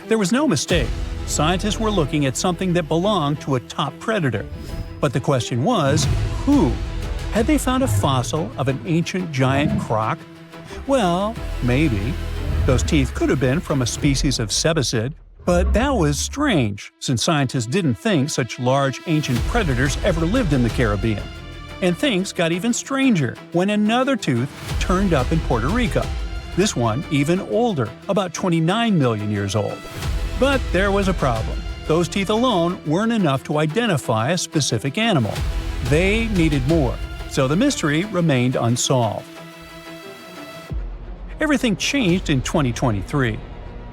There was no mistake. Scientists were looking at something that belonged to a top predator. But the question was, who? Had they found a fossil of an ancient giant croc? Well, maybe. Those teeth could have been from a species of cebicid, but that was strange, since scientists didn't think such large ancient predators ever lived in the Caribbean. And things got even stranger when another tooth turned up in Puerto Rico. This one even older, about 29 million years old. But there was a problem. Those teeth alone weren't enough to identify a specific animal. They needed more, so the mystery remained unsolved. Everything changed in 2023.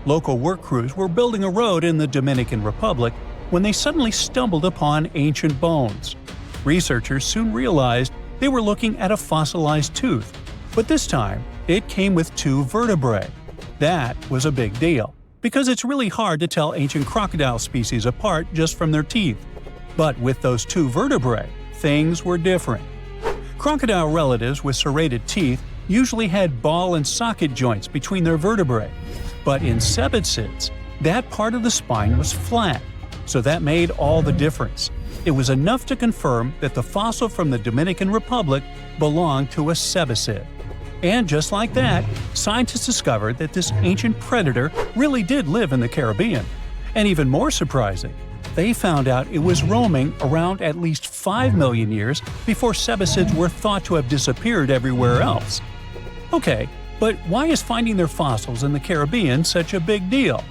Local work crews were building a road in the Dominican Republic when they suddenly stumbled upon ancient bones. Researchers soon realized they were looking at a fossilized tooth, but this time it came with two vertebrae. That was a big deal, because it's really hard to tell ancient crocodile species apart just from their teeth. But with those two vertebrae, things were different. Crocodile relatives with serrated teeth usually had ball and socket joints between their vertebrae. But in cebicids, that part of the spine was flat, so that made all the difference. It was enough to confirm that the fossil from the Dominican Republic belonged to a cebicid. And just like that, scientists discovered that this ancient predator really did live in the Caribbean. And even more surprising, they found out it was roaming around at least 5 million years before cebicids were thought to have disappeared everywhere else. Okay, but why is finding their fossils in the Caribbean such a big deal?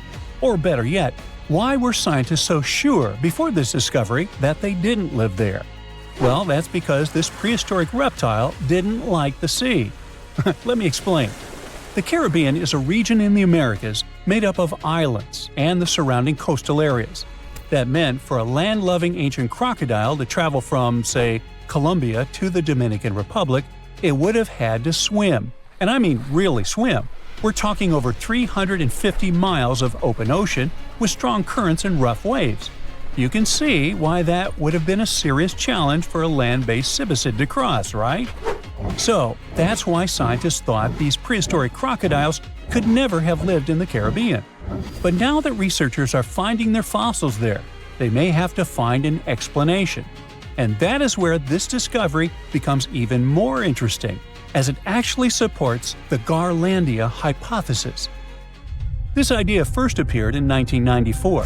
Or better yet, why were scientists so sure before this discovery that they didn't live there? Well, that's because this prehistoric reptile didn't like the sea. Let me explain. The Caribbean is a region in the Americas made up of islands and the surrounding coastal areas. That meant for a land-loving ancient crocodile to travel from, say, Colombia to the Dominican Republic, it would have had to swim. And I mean really swim. We're talking over 350 miles of open ocean with strong currents and rough waves. You can see why that would have been a serious challenge for a land-based cibicid to cross, right? So, that's why scientists thought these prehistoric crocodiles could never have lived in the Caribbean. But now that researchers are finding their fossils there, they may have to find an explanation. And that is where this discovery becomes even more interesting, as it actually supports the Garlandia hypothesis. This idea first appeared in 1994.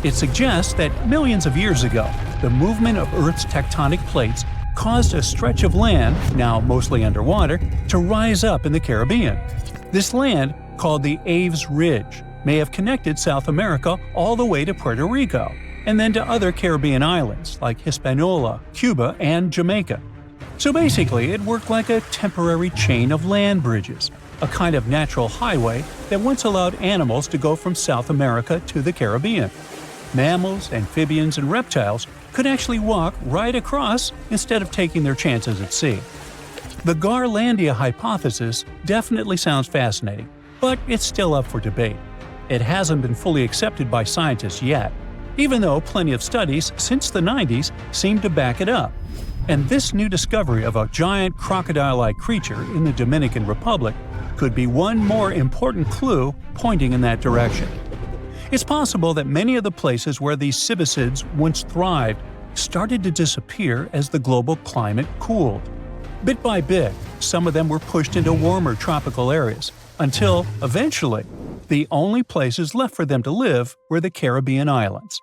It suggests that millions of years ago, the movement of Earth's tectonic plates caused a stretch of land, now mostly underwater, to rise up in the Caribbean. This land, called the Aves Ridge, may have connected South America all the way to Puerto Rico, and then to other Caribbean islands like Hispaniola, Cuba, and Jamaica. So basically, it worked like a temporary chain of land bridges, a kind of natural highway that once allowed animals to go from South America to the Caribbean. Mammals, amphibians, and reptiles could actually walk right across instead of taking their chances at sea. The Garlandia hypothesis definitely sounds fascinating, but it's still up for debate. It hasn't been fully accepted by scientists yet, even though plenty of studies since the 90s seem to back it up. And this new discovery of a giant crocodile-like creature in the Dominican Republic could be one more important clue pointing in that direction. It's possible that many of the places where these cibicids once thrived started to disappear as the global climate cooled. Bit by bit, some of them were pushed into warmer tropical areas, until, eventually, the only places left for them to live were the Caribbean islands.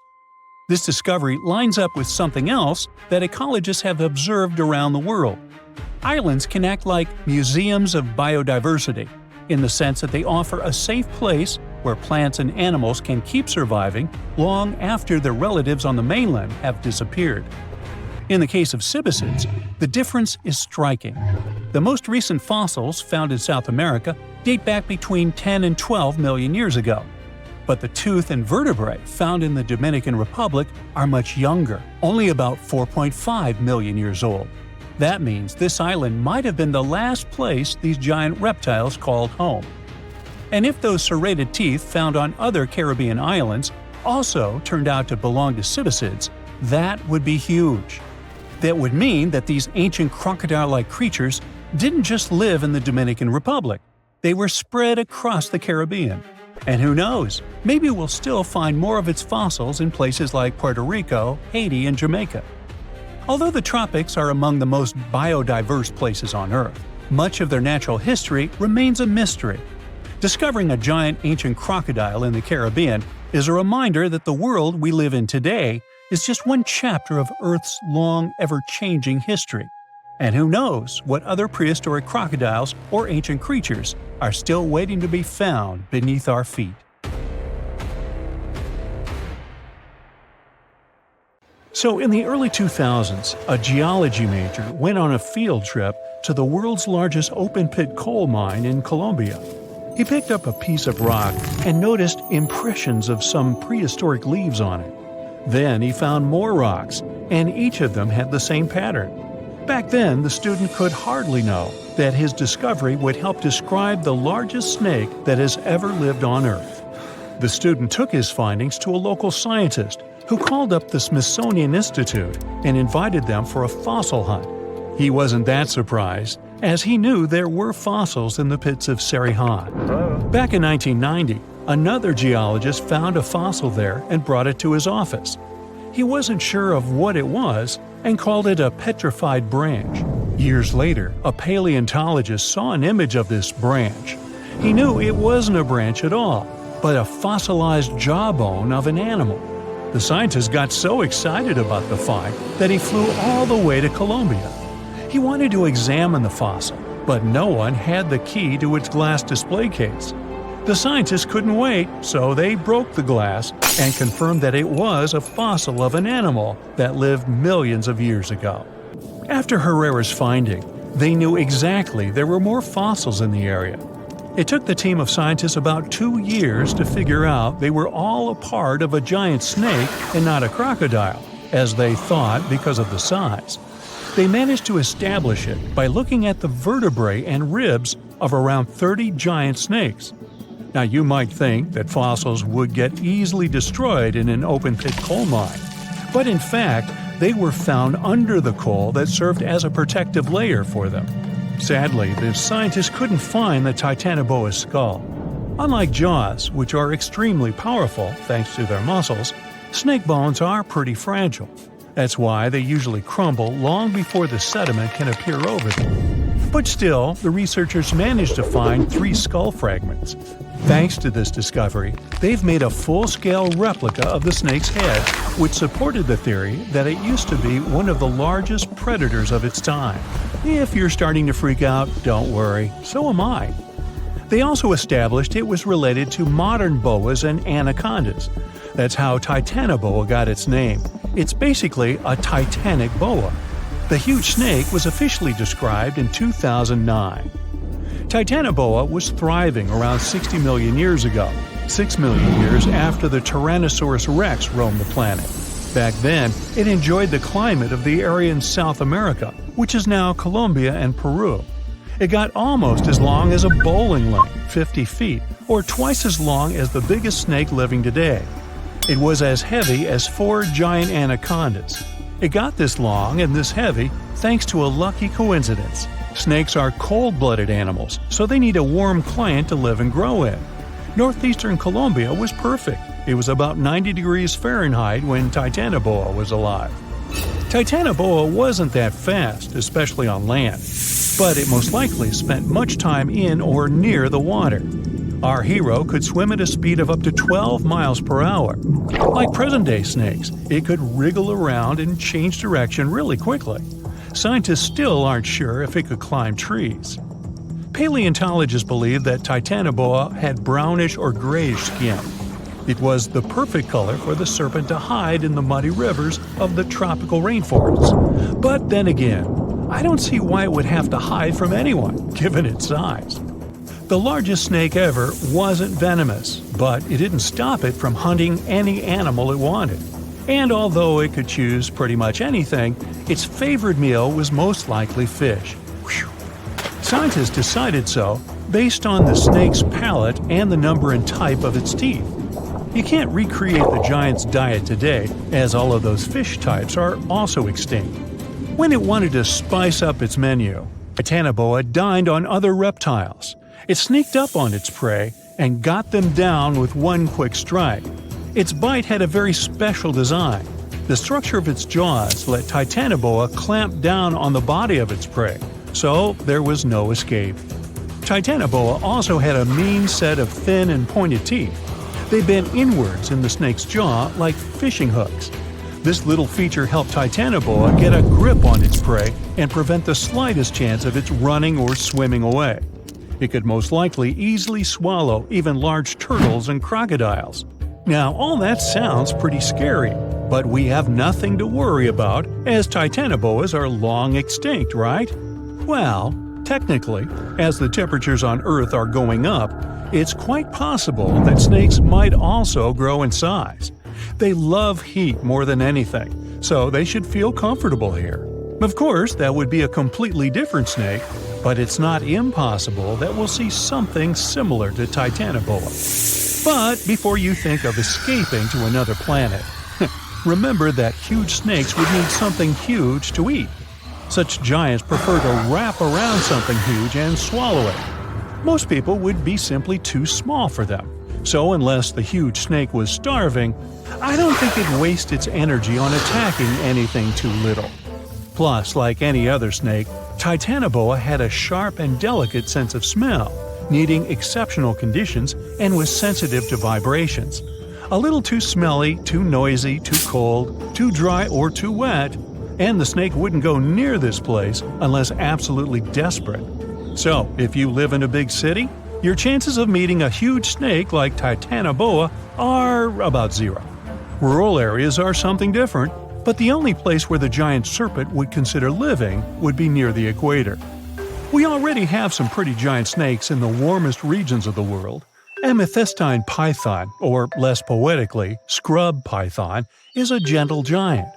This discovery lines up with something else that ecologists have observed around the world. Islands can act like museums of biodiversity, in the sense that they offer a safe place where plants and animals can keep surviving long after their relatives on the mainland have disappeared. In the case of cibicids, the difference is striking. The most recent fossils found in South America date back between 10 and 12 million years ago. But the tooth and vertebrae found in the Dominican Republic are much younger, only about 4.5 million years old. That means this island might have been the last place these giant reptiles called home. And if those serrated teeth found on other Caribbean islands also turned out to belong to cibicids, that would be huge. That would mean that these ancient crocodile-like creatures didn't just live in the Dominican Republic. They were spread across the Caribbean. And who knows, maybe we'll still find more of its fossils in places like Puerto Rico, Haiti, and Jamaica. Although the tropics are among the most biodiverse places on Earth, much of their natural history remains a mystery. Discovering a giant ancient crocodile in the Caribbean is a reminder that the world we live in today is just one chapter of Earth's long, ever-changing history. And who knows what other prehistoric crocodiles or ancient creatures are still waiting to be found beneath our feet. So in the early 2000s, a geology major went on a field trip to the world's largest open-pit coal mine in Colombia. He picked up a piece of rock and noticed impressions of some prehistoric leaves on it. Then he found more rocks, and each of them had the same pattern. Back then, the student could hardly know that his discovery would help describe the largest snake that has ever lived on Earth. The student took his findings to a local scientist who called up the Smithsonian Institute and invited them for a fossil hunt. He wasn't that surprised, as he knew there were fossils in the pits of Sarihan. Back in 1990, another geologist found a fossil there and brought it to his office. He wasn't sure of what it was and called it a petrified branch. Years later, a paleontologist saw an image of this branch. He knew it wasn't a branch at all, but a fossilized jawbone of an animal. The scientist got so excited about the find that he flew all the way to Colombia. He wanted to examine the fossil, but no one had the key to its glass display case. The scientists couldn't wait, so they broke the glass and confirmed that it was a fossil of an animal that lived millions of years ago. After Herrera's finding, they knew exactly there were more fossils in the area. It took the team of scientists about 2 years to figure out they were all a part of a giant snake and not a crocodile, as they thought because of the size. They managed to establish it by looking at the vertebrae and ribs of around 30 giant snakes. Now, you might think that fossils would get easily destroyed in an open-pit coal mine, but in fact, they were found under the coal that served as a protective layer for them. Sadly, the scientists couldn't find the Titanoboa's skull. Unlike jaws, which are extremely powerful thanks to their muscles, snake bones are pretty fragile. That's why they usually crumble long before the sediment can appear over them. But still, the researchers managed to find 3 skull fragments. Thanks to this discovery, they've made a full-scale replica of the snake's head, which supported the theory that it used to be one of the largest predators of its time. If you're starting to freak out, don't worry, so am I. They also established it was related to modern boas and anacondas. That's how Titanoboa got its name. It's basically a titanic boa. The huge snake was officially described in 2009. Titanoboa was thriving around 60 million years ago, 6 million years after the Tyrannosaurus rex roamed the planet. Back then, it enjoyed the climate of the area in South America, which is now Colombia and Peru. It got almost as long as a bowling lane, 50 feet, or twice as long as the biggest snake living today. It was as heavy as 4 giant anacondas. It got this long and this heavy thanks to a lucky coincidence. Snakes are cold-blooded animals, so they need a warm climate to live and grow in. Northeastern Colombia was perfect. It was about 90 degrees Fahrenheit when Titanoboa was alive. Titanoboa wasn't that fast, especially on land, but it most likely spent much time in or near the water. Our hero could swim at a speed of up to 12 miles per hour. Like present-day snakes, it could wriggle around and change direction really quickly. Scientists still aren't sure if it could climb trees. Paleontologists believe that Titanoboa had brownish or grayish skin. It was the perfect color for the serpent to hide in the muddy rivers of the tropical rainforests. But then again, I don't see why it would have to hide from anyone, given its size. The largest snake ever wasn't venomous, but it didn't stop it from hunting any animal it wanted. And although it could choose pretty much anything, its favorite meal was most likely fish. Whew. Scientists decided so based on the snake's palate and the number and type of its teeth. You can't recreate the giant's diet today, as all of those fish types are also extinct. When it wanted to spice up its menu, Titanoboa dined on other reptiles. It sneaked up on its prey and got them down with one quick strike. Its bite had a very special design. The structure of its jaws let Titanoboa clamp down on the body of its prey, so there was no escape. Titanoboa also had a mean set of thin and pointed teeth. They bent inwards in the snake's jaw like fishing hooks. This little feature helped Titanoboa get a grip on its prey and prevent the slightest chance of its running or swimming away. It could most likely easily swallow even large turtles and crocodiles. Now, all that sounds pretty scary, but we have nothing to worry about as Titanoboas are long extinct, right? Well, technically, as the temperatures on Earth are going up, it's quite possible that snakes might also grow in size. They love heat more than anything, so they should feel comfortable here. Of course, that would be a completely different snake, but it's not impossible that we'll see something similar to Titanoboa. But before you think of escaping to another planet, remember that huge snakes would need something huge to eat. Such giants prefer to wrap around something huge and swallow it. Most people would be simply too small for them. So unless the huge snake was starving, I don't think it'd waste its energy on attacking anything too little. Plus, like any other snake, Titanoboa had a sharp and delicate sense of smell, needing exceptional conditions, and was sensitive to vibrations. A little too smelly, too noisy, too cold, too dry, or too wet, and the snake wouldn't go near this place unless absolutely desperate. So, if you live in a big city, your chances of meeting a huge snake like Titanoboa are about 0. Rural areas are something different, but the only place where the giant serpent would consider living would be near the equator. We already have some pretty giant snakes in the warmest regions of the world. Amethystine python, or less poetically, scrub python, is a gentle giant.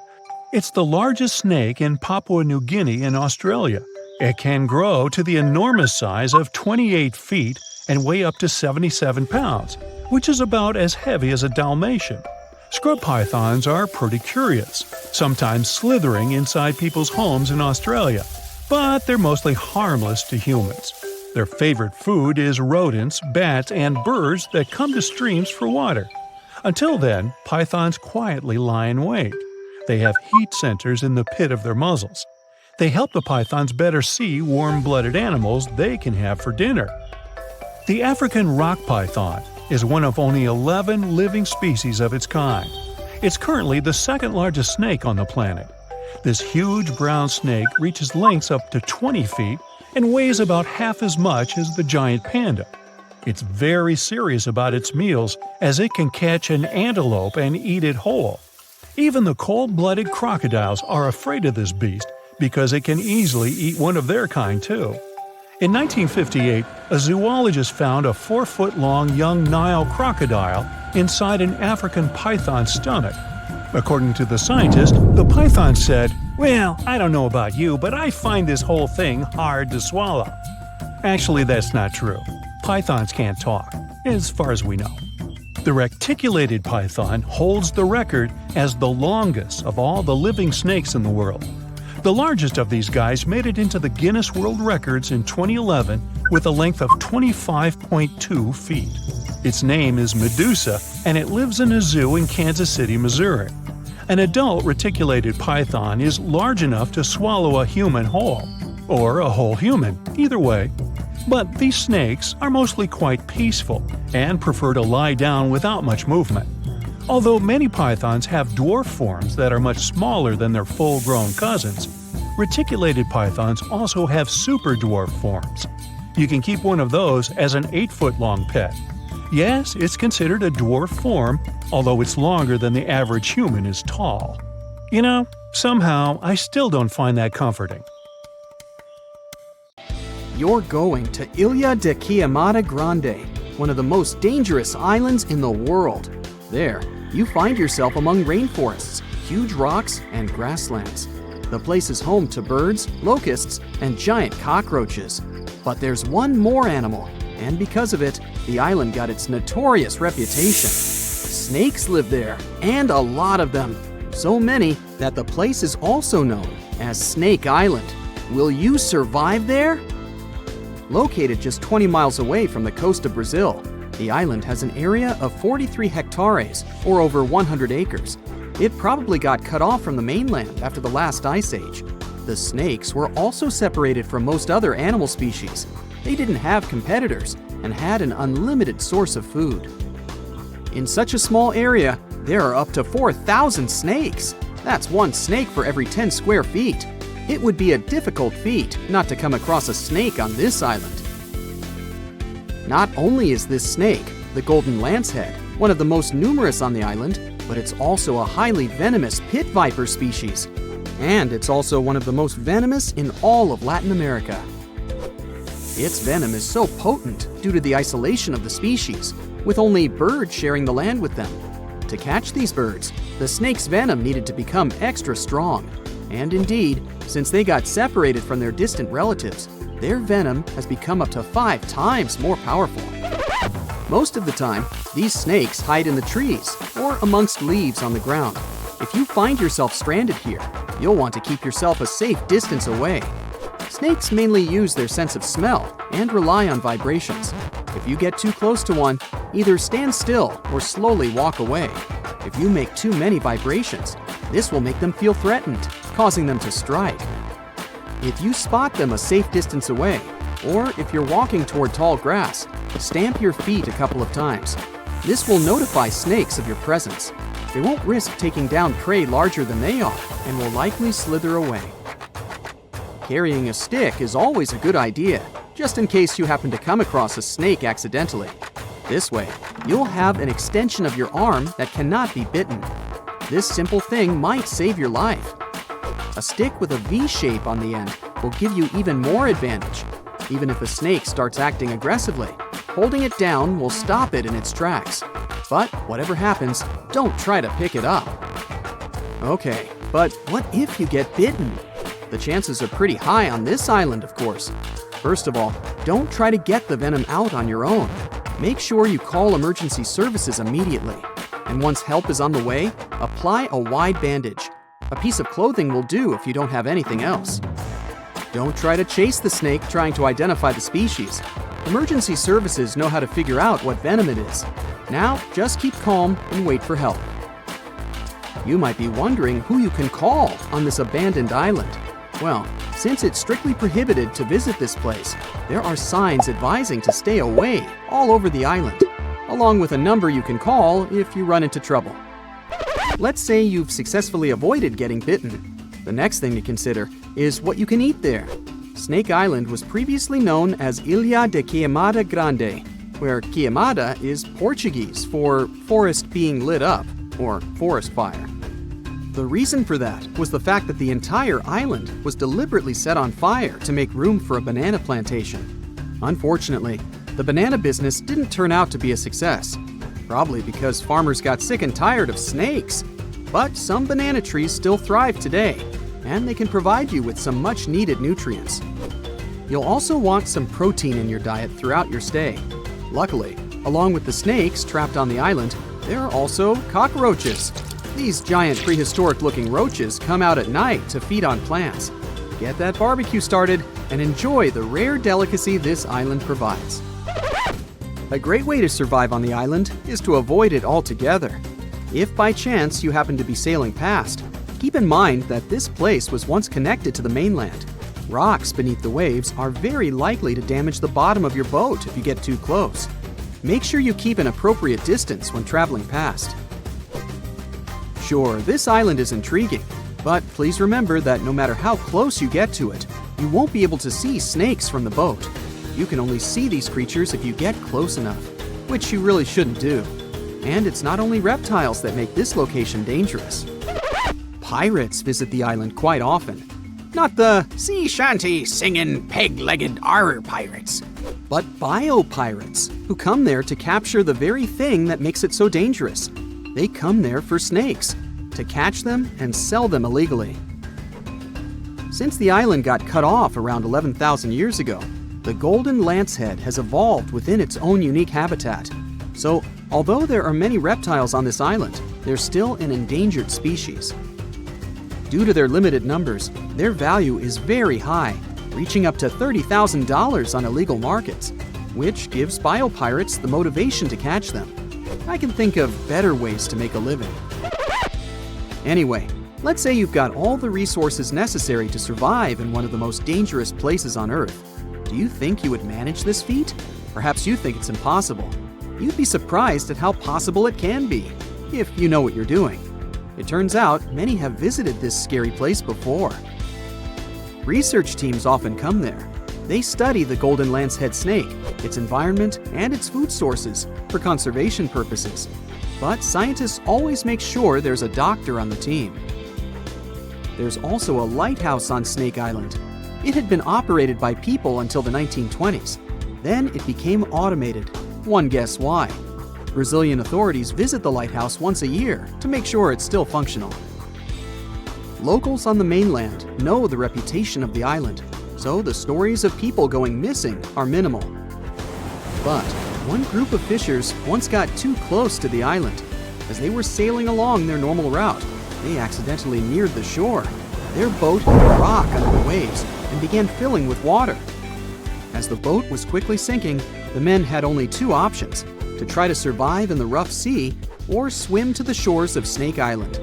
It's the largest snake in Papua New Guinea and Australia. It can grow to the enormous size of 28 feet and weigh up to 77 pounds, which is about as heavy as a Dalmatian. Scrub pythons are pretty curious, sometimes slithering inside people's homes in Australia, but they're mostly harmless to humans. Their favorite food is rodents, bats, and birds that come to streams for water. Until then, pythons quietly lie in wait. They have heat sensors in the pit of their muzzles. They help the pythons better see warm-blooded animals they can have for dinner. The African rock python is one of only 11 living species of its kind. It's currently the second largest snake on the planet. This huge brown snake reaches lengths up to 20 feet and weighs about half as much as the giant panda. It's very serious about its meals, as it can catch an antelope and eat it whole. Even the cold-blooded crocodiles are afraid of this beast because it can easily eat one of their kind too. In 1958, a zoologist found a 4-foot-long young Nile crocodile inside an African python's stomach. According to the scientist, the python said, "Well, I don't know about you, but I find this whole thing hard to swallow." Actually, that's not true. Pythons can't talk, as far as we know. The reticulated python holds the record as the longest of all the living snakes in the world. The largest of these guys made it into the Guinness World Records in 2011 with a length of 25.2 feet. Its name is Medusa, and it lives in a zoo in Kansas City, Missouri. An adult reticulated python is large enough to swallow a human whole, or a whole human, either way. But these snakes are mostly quite peaceful and prefer to lie down without much movement. Although many pythons have dwarf forms that are much smaller than their full-grown cousins, reticulated pythons also have super dwarf forms. You can keep one of those as an 8-foot-long pet. Yes, it's considered a dwarf form, although it's longer than the average human is tall. You know, somehow I still don't find that comforting. You're going to Ilha de Queimada Grande, one of the most dangerous islands in the world. There, you find yourself among rainforests, huge rocks, and grasslands. The place is home to birds, locusts, and giant cockroaches. But there's one more animal, and because of it, the island got its notorious reputation. Snakes live there, and a lot of them. So many that the place is also known as Snake Island. Will you survive there? Located just 20 miles away from the coast of Brazil, the island has an area of 43 hectares, or over 100 acres. It probably got cut off from the mainland after the last ice age. The snakes were also separated from most other animal species. They didn't have competitors and had an unlimited source of food. In such a small area, there are up to 4,000 snakes. That's one snake for every 10 square feet. It would be a difficult feat not to come across a snake on this island. Not only is this snake, the golden lancehead, one of the most numerous on the island, but it's also a highly venomous pit viper species. And it's also one of the most venomous in all of Latin America. Its venom is so potent due to the isolation of the species, with only birds sharing the land with them. To catch these birds, the snake's venom needed to become extra strong. And indeed, since they got separated from their distant relatives, their venom has become up to 5 times more powerful. Most of the time, these snakes hide in the trees or amongst leaves on the ground. If you find yourself stranded here, you'll want to keep yourself a safe distance away. Snakes mainly use their sense of smell and rely on vibrations. If you get too close to one, either stand still or slowly walk away. If you make too many vibrations, this will make them feel threatened, causing them to strike. If you spot them a safe distance away, or if you're walking toward tall grass, stamp your feet a couple of times. This will notify snakes of your presence. They won't risk taking down prey larger than they are and will likely slither away. Carrying a stick is always a good idea, just in case you happen to come across a snake accidentally. This way, you'll have an extension of your arm that cannot be bitten. This simple thing might save your life. A stick with a V shape on the end will give you even more advantage. even if a snake starts acting aggressively. Holding it down will stop it in its tracks. But whatever happens, don't try to pick it up. Okay, but what if you get bitten? The chances are pretty high on this island, of course. First of all, don't try to get the venom out on your own. Make sure you call emergency services immediately. And once help is on the way, apply a wide bandage. A piece of clothing will do if you don't have anything else. Don't try to chase the snake trying to identify the species. Emergency services know how to figure out what venom it is. Now, just keep calm and wait for help. You might be wondering who you can call on this abandoned island. Well, since it's strictly prohibited to visit this place, there are signs advising to stay away all over the island, along with a number you can call if you run into trouble. Let's say you've successfully avoided getting bitten. The next thing to consider is what you can eat there. Snake Island was previously known as Ilha de Queimada Grande, where queimada is Portuguese for forest being lit up, or forest fire. The reason for that was the fact that the entire island was deliberately set on fire to make room for a banana plantation. Unfortunately, the banana business didn't turn out to be a success, probably because farmers got sick and tired of snakes. But some banana trees still thrive today, and they can provide you with some much-needed nutrients. You'll also want some protein in your diet throughout your stay. Luckily, along with the snakes trapped on the island, there are also cockroaches. These giant prehistoric-looking roaches come out at night to feed on plants. Get that barbecue started and enjoy the rare delicacy this island provides. A great way to survive on the island is to avoid it altogether. If by chance you happen to be sailing past, keep in mind that this place was once connected to the mainland. Rocks beneath the waves are very likely to damage the bottom of your boat if you get too close. Make sure you keep an appropriate distance when traveling past. Sure, this island is intriguing, but please remember that no matter how close you get to it, you won't be able to see snakes from the boat. You can only see these creatures if you get close enough, which you really shouldn't do. And it's not only reptiles that make this location dangerous. Pirates visit the island quite often. Not the sea shanty singing peg-legged arr pirates, but bio-pirates who come there to capture the very thing that makes it so dangerous. They come there for snakes, to catch them and sell them illegally. Since the island got cut off around 11,000 years ago, the golden lancehead has evolved within its own unique habitat. So, although there are many reptiles on this island, they're still an endangered species. Due to their limited numbers, their value is very high, reaching up to $30,000 on illegal markets, which gives biopirates the motivation to catch them. I can think of better ways to make a living. Anyway, let's say you've got all the resources necessary to survive in one of the most dangerous places on Earth. Do you think you would manage this feat? Perhaps you think it's impossible. You'd be surprised at how possible it can be, if you know what you're doing. It turns out many have visited this scary place before. Research teams often come there. They study the golden lancehead snake, its environment, and its food sources for conservation purposes. But scientists always make sure there's a doctor on the team. There's also a lighthouse on Snake Island. It had been operated by people until the 1920s. Then it became automated. One guess why. Brazilian authorities visit the lighthouse once a year to make sure it's still functional. Locals on the mainland know the reputation of the island, so the stories of people going missing are minimal. But one group of fishers once got too close to the island. As they were sailing along their normal route, they accidentally neared the shore. Their boat hit a rock under the waves and began filling with water. As the boat was quickly sinking, the men had only two options: to try to survive in the rough sea or swim to the shores of Snake Island.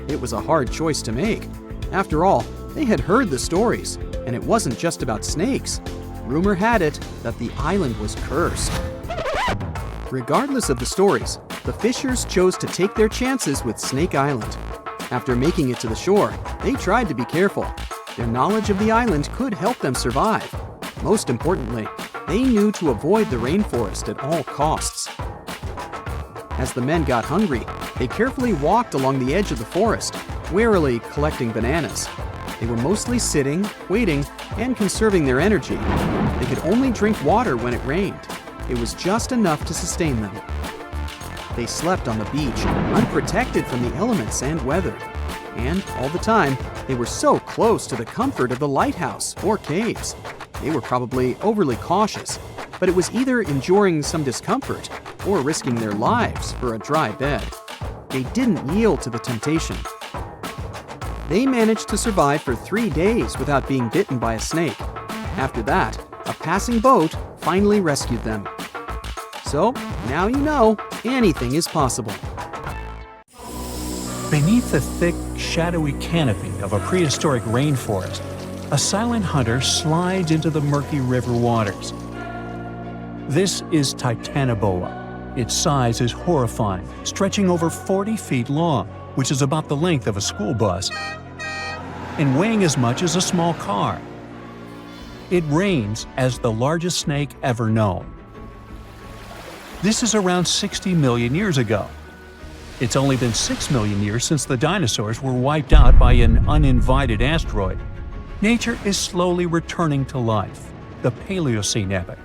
It was a hard choice to make. After all, they had heard the stories, and it wasn't just about snakes. Rumor had it that the island was cursed. Regardless of the stories, the fishers chose to take their chances with Snake Island. After making it to the shore, they tried to be careful. Their knowledge of the island could help them survive. Most importantly, they knew to avoid the rainforest at all costs. As the men got hungry, they carefully walked along the edge of the forest, warily collecting bananas. They were mostly sitting, waiting, and conserving their energy. They could only drink water when it rained. It was just enough to sustain them. They slept on the beach, unprotected from the elements and weather. And all the time, they were so close to the comfort of the lighthouse or caves. They were probably overly cautious, but it was either enduring some discomfort or risking their lives for a dry bed. They didn't yield to the temptation. They managed to survive for 3 days without being bitten by a snake. After that, a passing boat finally rescued them. So, now you know, anything is possible. Beneath the thick, shadowy canopy of a prehistoric rainforest, a silent hunter slides into the murky river waters. This is Titanoboa. Its size is horrifying, stretching over 40 feet long, which is about the length of a school bus, and weighing as much as a small car. It reigns as the largest snake ever known. This is around 60 million years ago. It's only been 6 million years since the dinosaurs were wiped out by an uninvited asteroid. Nature is slowly returning to life, the Paleocene epoch.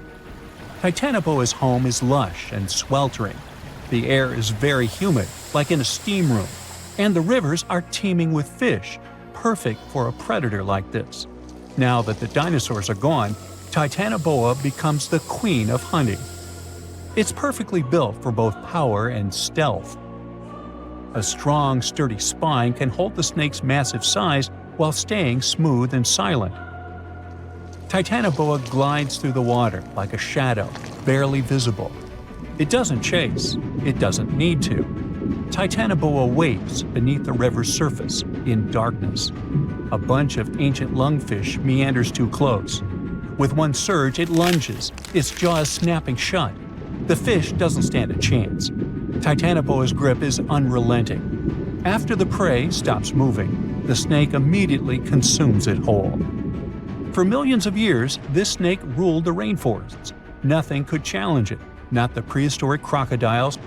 Titanoboa's home is lush and sweltering. The air is very humid, like in a steam room, and the rivers are teeming with fish, perfect for a predator like this. Now that the dinosaurs are gone, Titanoboa becomes the queen of hunting. It's perfectly built for both power and stealth. A strong, sturdy spine can hold the snake's massive size while staying smooth and silent. Titanoboa glides through the water like a shadow, barely visible. It doesn't chase. It doesn't need to. Titanoboa waits beneath the river's surface, in darkness. A bunch of ancient lungfish meanders too close. With one surge, it lunges, its jaws snapping shut. The fish doesn't stand a chance. Titanoboa's grip is unrelenting. After the prey stops moving, the snake immediately consumes it whole. For millions of years, this snake ruled the rainforests. Nothing could challenge it. Not the prehistoric crocodiles,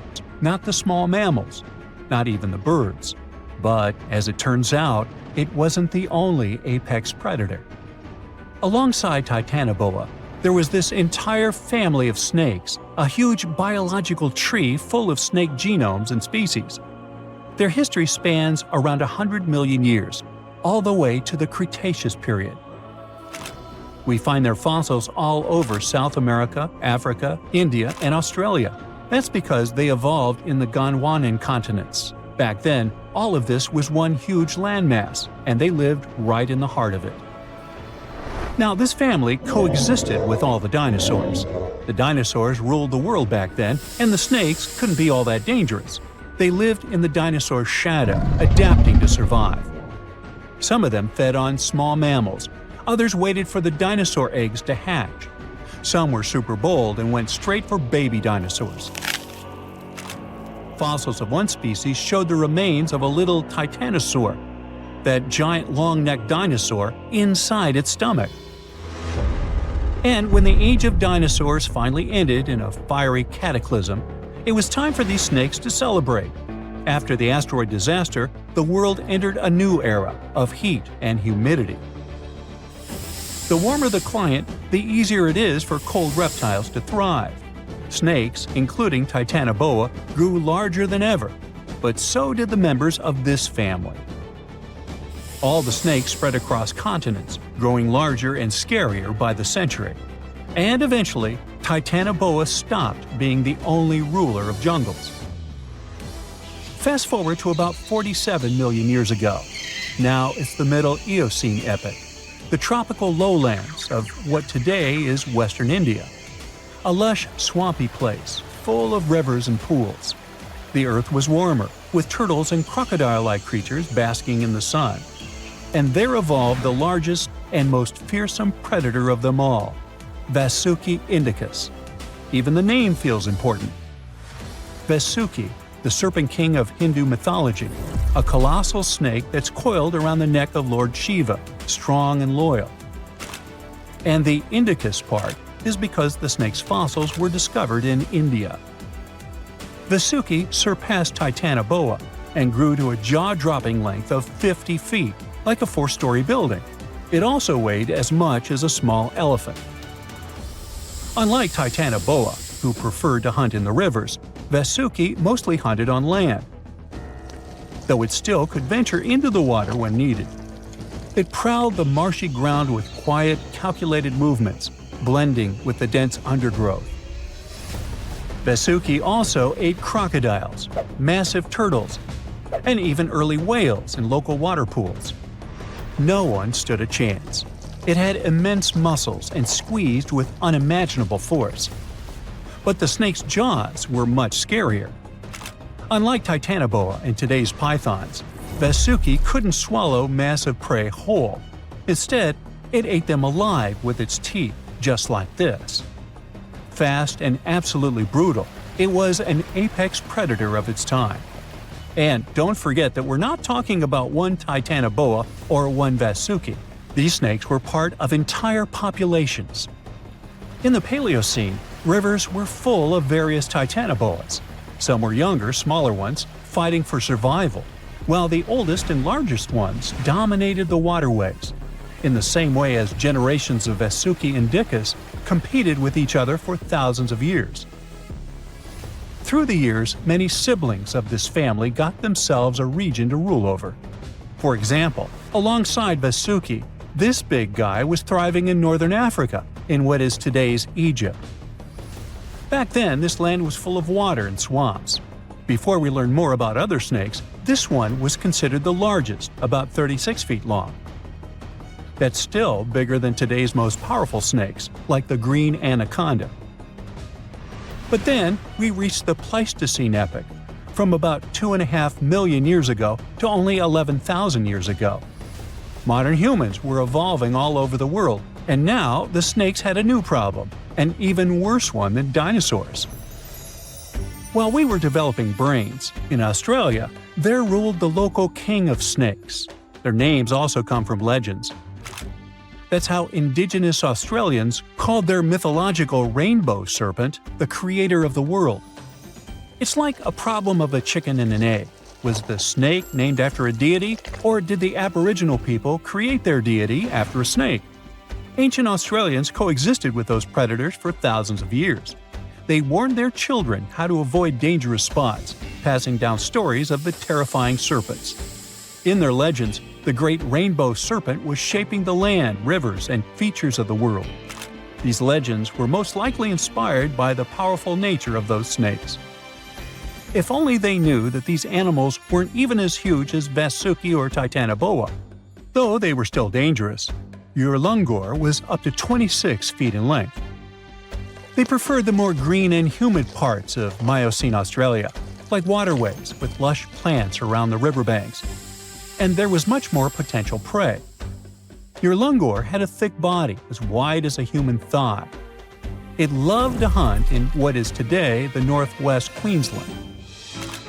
not the small mammals, not even the birds. But, as it turns out, it wasn't the only apex predator. Alongside Titanoboa, there was this entire family of snakes, a huge biological tree full of snake genomes and species. Their history spans around 100 million years, all the way to the Cretaceous period. We find their fossils all over South America, Africa, India, and Australia. That's because they evolved in the Gondwanan continents. Back then, all of this was one huge landmass, and they lived right in the heart of it. Now, this family coexisted with all the dinosaurs. The dinosaurs ruled the world back then, and the snakes couldn't be all that dangerous. They lived in the dinosaur's shadow, adapting to survive. Some of them fed on small mammals. Others waited for the dinosaur eggs to hatch. Some were super bold and went straight for baby dinosaurs. Fossils of one species showed the remains of a little titanosaur, that giant long-necked dinosaur, inside its stomach. And when the age of dinosaurs finally ended in a fiery cataclysm, it was time for these snakes to celebrate. After the asteroid disaster, the world entered a new era of heat and humidity. The warmer the climate, the easier it is for cold reptiles to thrive. Snakes, including Titanoboa, grew larger than ever, but so did the members of this family. All the snakes spread across continents, growing larger and scarier by the century. And eventually, Titanoboa stopped being the only ruler of jungles. Fast forward to about 47 million years ago. Now it's the Middle Eocene epoch, the tropical lowlands of what today is Western India. A lush, swampy place, full of rivers and pools. The earth was warmer, with turtles and crocodile-like creatures basking in the sun. And there evolved the largest and most fearsome predator of them all, Vasuki indicus. Even the name feels important. Vasuki, the serpent king of Hindu mythology, a colossal snake that's coiled around the neck of Lord Shiva, strong and loyal. And the indicus part is because the snake's fossils were discovered in India. Vasuki surpassed Titanoboa and grew to a jaw-dropping length of 50 feet, like a 4-story building. It also weighed as much as a small elephant. Unlike Titanoboa, who preferred to hunt in the rivers, Vasuki mostly hunted on land, though it still could venture into the water when needed. It prowled the marshy ground with quiet, calculated movements, blending with the dense undergrowth. Vasuki also ate crocodiles, massive turtles, and even early whales in local water pools. No one stood a chance. It had immense muscles and squeezed with unimaginable force. But the snake's jaws were much scarier. Unlike Titanoboa and today's pythons, Vasuki couldn't swallow massive prey whole. Instead, it ate them alive with its teeth, just like this. Fast and absolutely brutal, it was an apex predator of its time. And don't forget that we're not talking about one Titanoboa or one Vasuki. These snakes were part of entire populations. In the Paleocene, rivers were full of various Titanoboas. Some were younger, smaller ones, fighting for survival, while the oldest and largest ones dominated the waterways, in the same way as generations of Vasuki indicus competed with each other for thousands of years. Through the years, many siblings of this family got themselves a region to rule over. For example, alongside Vasuki, this big guy was thriving in northern Africa, in what is today's Egypt. Back then, this land was full of water and swamps. Before we learn more about other snakes, this one was considered the largest, about 36 feet long. That's still bigger than today's most powerful snakes, like the green anaconda. But then, we reached the Pleistocene epoch, from about 2.5 million years ago to only 11,000 years ago. Modern humans were evolving all over the world, and now the snakes had a new problem, an even worse one than dinosaurs. While we were developing brains, in Australia, there ruled the local king of snakes. Their names also come from legends. That's how indigenous Australians called their mythological rainbow serpent the creator of the world. It's like a problem of a chicken and an egg. Was the snake named after a deity, or did the Aboriginal people create their deity after a snake? Ancient Australians coexisted with those predators for thousands of years. They warned their children how to avoid dangerous spots, passing down stories of the terrifying serpents. In their legends, the great rainbow serpent was shaping the land, rivers, and features of the world. These legends were most likely inspired by the powerful nature of those snakes. If only they knew that these animals weren't even as huge as Vasuki or Titanoboa. Though they were still dangerous. Urlungor was up to 26 feet in length. They preferred the more green and humid parts of Miocene Australia, like waterways with lush plants around the riverbanks. And there was much more potential prey. Urlungor had a thick body as wide as a human thigh. It loved to hunt in what is today the northwest Queensland.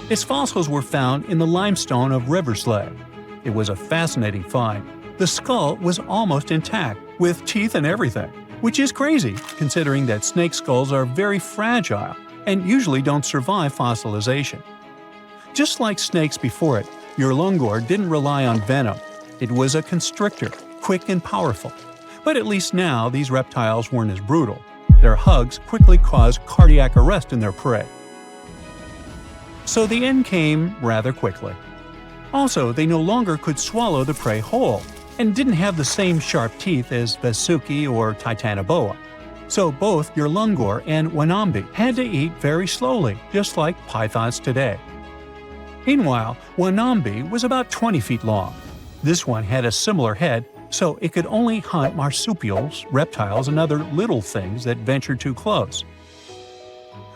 Its fossils were found in the limestone of Riverslade. It was a fascinating find. The skull was almost intact, with teeth and everything, which is crazy considering that snake skulls are very fragile and usually don't survive fossilization. Just like snakes before it, Urlungor didn't rely on venom. It was a constrictor, quick and powerful. But at least now these reptiles weren't as brutal. Their hugs quickly caused cardiac arrest in their prey. So the end came rather quickly. Also, they no longer could swallow the prey whole, and didn't have the same sharp teeth as Vasuki or Titanoboa. So both Urlungor and Wanambi had to eat very slowly, just like pythons today. Meanwhile, Wanambi was about 20 feet long. This one had a similar head, so it could only hunt marsupials, reptiles, and other little things that ventured too close.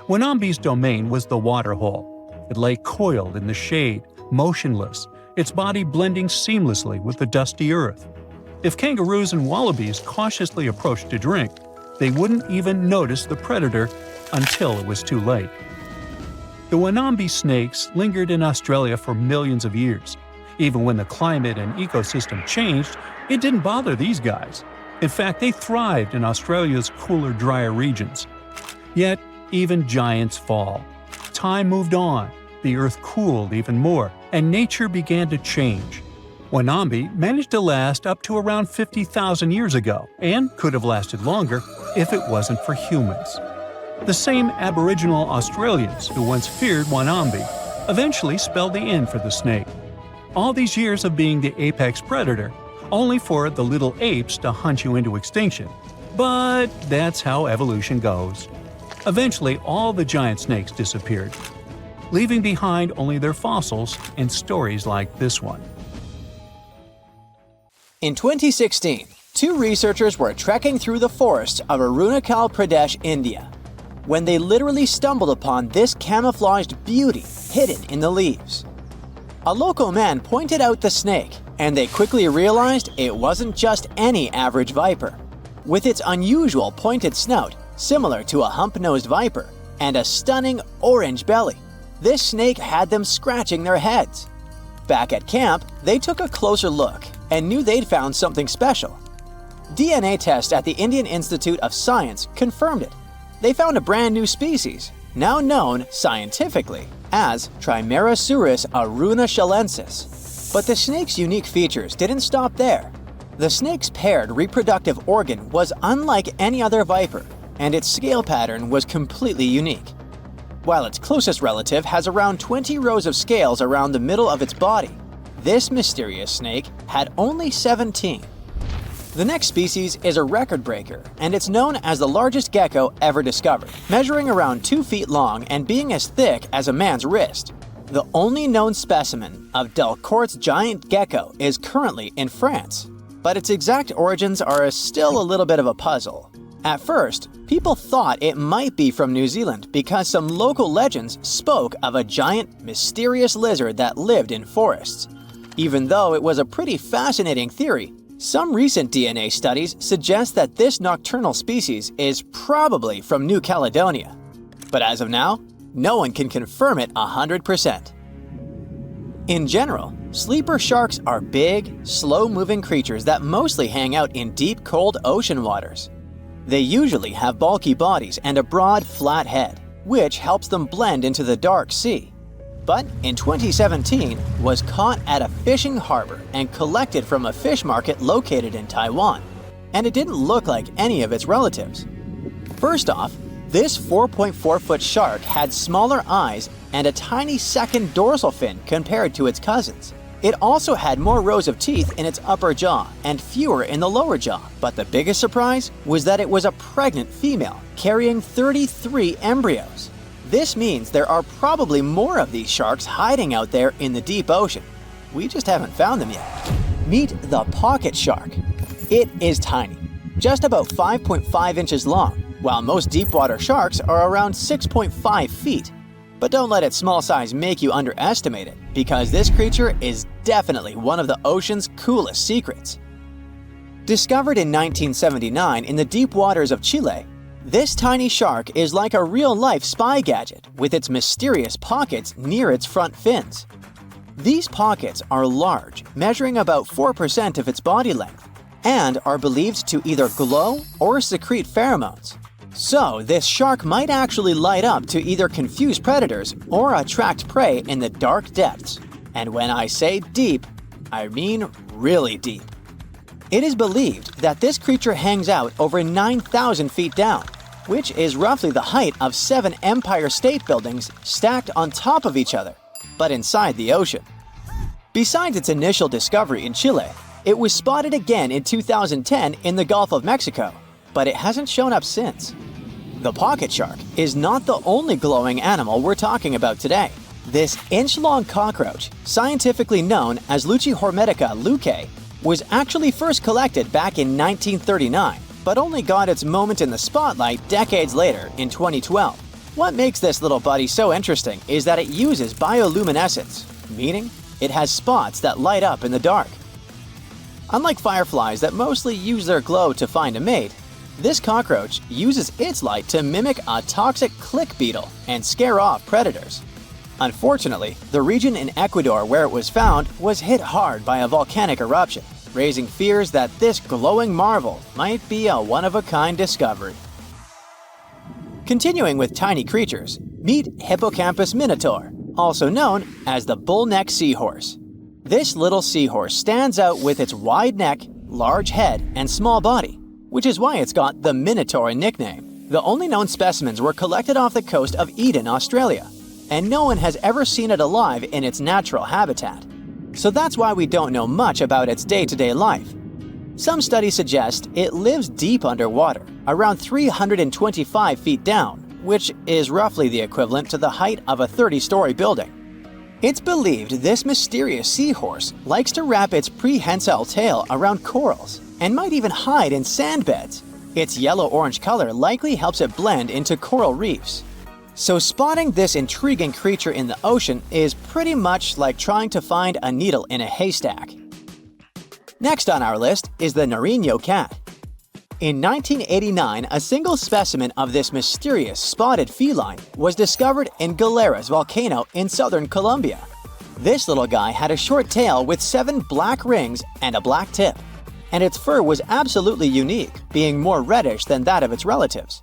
Wanambi's domain was the waterhole. It lay coiled in the shade, motionless, its body blending seamlessly with the dusty earth. If kangaroos and wallabies cautiously approached to drink, they wouldn't even notice the predator until it was too late. The Wanambi snakes lingered in Australia for millions of years. Even when the climate and ecosystem changed, it didn't bother these guys. In fact, they thrived in Australia's cooler, drier regions. Yet, even giants fall. Time moved on, the earth cooled even more, and nature began to change. Wanambi managed to last up to around 50,000 years ago and could have lasted longer if it wasn't for humans. The same Aboriginal Australians who once feared Wanambi eventually spelled the N for the snake. All these years of being the apex predator, only for the little apes to hunt you into extinction. But that's how evolution goes. Eventually, all the giant snakes disappeared, leaving behind only their fossils and stories like this one. In 2016, two researchers were trekking through the forests of Arunachal Pradesh, India, when they literally stumbled upon this camouflaged beauty hidden in the leaves. A local man pointed out the snake, and they quickly realized it wasn't just any average viper. With its unusual pointed snout, similar to a hump-nosed viper, and a stunning orange belly, this snake had them scratching their heads. Back at camp, they took a closer look and knew they'd found something special. DNA tests at the Indian Institute of Science confirmed it. They found a brand new species, now known scientifically as Trimeresurus arunachalensis. But the snake's unique features didn't stop there. The snake's paired reproductive organ was unlike any other viper, and its scale pattern was completely unique. While its closest relative has around 20 rows of scales around the middle of its body, this mysterious snake had only 17. The next species is a record breaker, and it's known as the largest gecko ever discovered, measuring around 2 feet long and being as thick as a man's wrist. The only known specimen of Delcourt's giant gecko is currently in France, but its exact origins are still a little bit of a puzzle. At first, people thought it might be from New Zealand because some local legends spoke of a giant, mysterious lizard that lived in forests. Even though it was a pretty fascinating theory, some recent DNA studies suggest that this nocturnal species is probably from New Caledonia. But as of now, no one can confirm it 100%. In general, sleeper sharks are big, slow-moving creatures that mostly hang out in deep, cold ocean waters. They usually have bulky bodies and a broad, flat head, which helps them blend into the dark sea. But in 2017, was caught at a fishing harbor and collected from a fish market located in Taiwan, and it didn't look like any of its relatives. First off, this 4.4-foot shark had smaller eyes and a tiny second dorsal fin compared to its cousins. It also had more rows of teeth in its upper jaw and fewer in the lower jaw. But the biggest surprise was that it was a pregnant female carrying 33 embryos. This means there are probably more of these sharks hiding out there in the deep ocean. We just haven't found them yet. Meet the pocket shark. It is tiny, just about 5.5 inches long, while most deepwater sharks are around 6.5 feet. But don't let its small size make you underestimate it, because this creature is definitely one of the ocean's coolest secrets. Discovered in 1979 in the deep waters of Chile, this tiny shark is like a real-life spy gadget with its mysterious pockets near its front fins. These pockets are large, measuring about 4% of its body length, and are believed to either glow or secrete pheromones. So, this shark might actually light up to either confuse predators or attract prey in the dark depths. And when I say deep, I mean really deep. It is believed that this creature hangs out over 9,000 feet down, which is roughly the height of 7 Empire State Buildings stacked on top of each other, but inside the ocean. Besides its initial discovery in Chile, it was spotted again in 2010 in the Gulf of Mexico, but it hasn't shown up since. The pocket shark is not the only glowing animal we're talking about today. This inch-long cockroach, scientifically known as Luchihormetica lucae, was actually first collected back in 1939, but only got its moment in the spotlight decades later in 2012. What makes this little buddy so interesting is that it uses bioluminescence, meaning it has spots that light up in the dark. Unlike fireflies that mostly use their glow to find a mate, this cockroach uses its light to mimic a toxic click beetle and scare off predators. Unfortunately, the region in Ecuador where it was found was hit hard by a volcanic eruption, raising fears that this glowing marvel might be a one-of-a-kind discovery. Continuing with tiny creatures, meet Hippocampus minotaur, also known as the bull-necked seahorse. This little seahorse stands out with its wide neck, large head, and small body, which is why it's got the Minotaur nickname. The only known specimens were collected off the coast of Eden, Australia, and no one has ever seen it alive in its natural habitat. So that's why we don't know much about its day-to-day life. Some studies suggest it lives deep underwater, around 325 feet down, which is roughly the equivalent to the height of a 30-story building. It's believed this mysterious seahorse likes to wrap its prehensile tail around corals and might even hide in sand beds. Its yellow-orange color likely helps it blend into coral reefs. So spotting this intriguing creature in the ocean is pretty much like trying to find a needle in a haystack. Next on our list is the Nariño cat. In 1989, a single specimen of this mysterious spotted feline was discovered in Galeras volcano in southern Colombia. This little guy had a short tail with 7 black rings and a black tip, and its fur was absolutely unique, being more reddish than that of its relatives.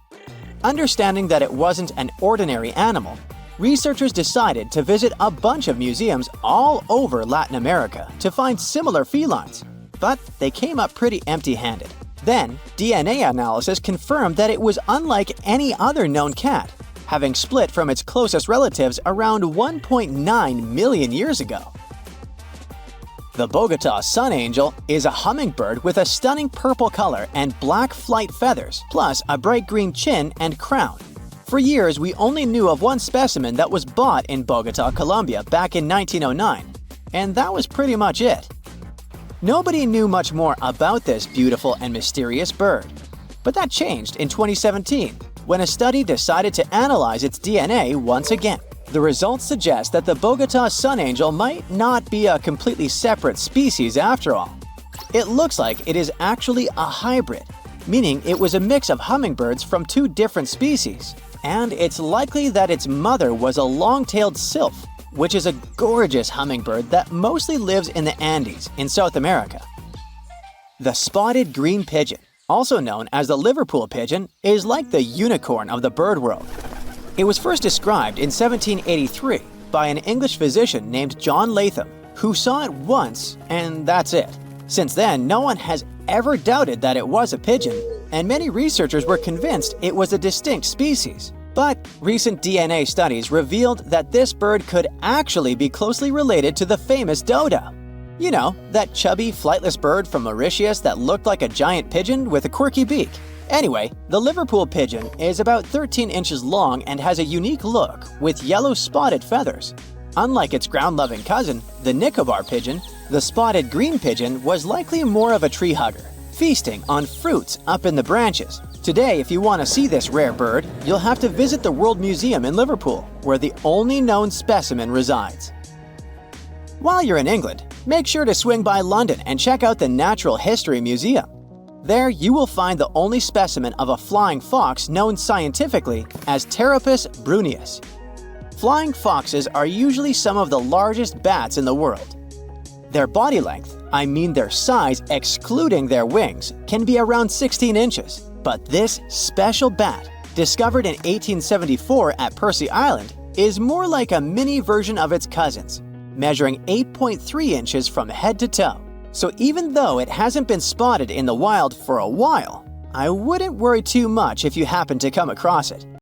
Understanding that it wasn't an ordinary animal, researchers decided to visit a bunch of museums all over Latin America to find similar felines, but they came up pretty empty-handed. Then, DNA analysis confirmed that it was unlike any other known cat, having split from its closest relatives around 1.9 million years ago. The Bogota sun angel is a hummingbird with a stunning purple color and black flight feathers, plus a bright green chin and crown. For years, we only knew of one specimen that was bought in Bogota, Colombia back in 1909, and that was pretty much it. Nobody knew much more about this beautiful and mysterious bird. But that changed in 2017, when a study decided to analyze its DNA once again. The results suggest that the Bogota sun angel might not be a completely separate species after all. It looks like it is actually a hybrid, meaning it was a mix of hummingbirds from 2 different species. And it's likely that its mother was a long-tailed sylph, which is a gorgeous hummingbird that mostly lives in the Andes in South America. The spotted green pigeon, also known as the Liverpool pigeon, is like the unicorn of the bird world. It was first described in 1783 by an English physician named John Latham, who saw it once and that's it. Since then, no one has ever doubted that it was a pigeon, and many researchers were convinced it was a distinct species. But recent DNA studies revealed that this bird could actually be closely related to the famous dodo. You know, that chubby, flightless bird from Mauritius that looked like a giant pigeon with a quirky beak. Anyway, the Liverpool pigeon is about 13 inches long and has a unique look with yellow spotted feathers. Unlike its ground-loving cousin, the Nicobar pigeon, the spotted green pigeon was likely more of a tree hugger, feasting on fruits up in the branches. Today, if you want to see this rare bird, you'll have to visit the World Museum in Liverpool, where the only known specimen resides. While you're in England, make sure to swing by London and check out the Natural History Museum. There, you will find the only specimen of a flying fox known scientifically as Pteropus bruneus. Flying foxes are usually some of the largest bats in the world. Their body length, I mean their size excluding their wings, can be around 16 inches. But this special bat, discovered in 1874 at Percy Island, is more like a mini version of its cousins, measuring 8.3 inches from head to toe. So even though it hasn't been spotted in the wild for a while, I wouldn't worry too much if you happen to come across it.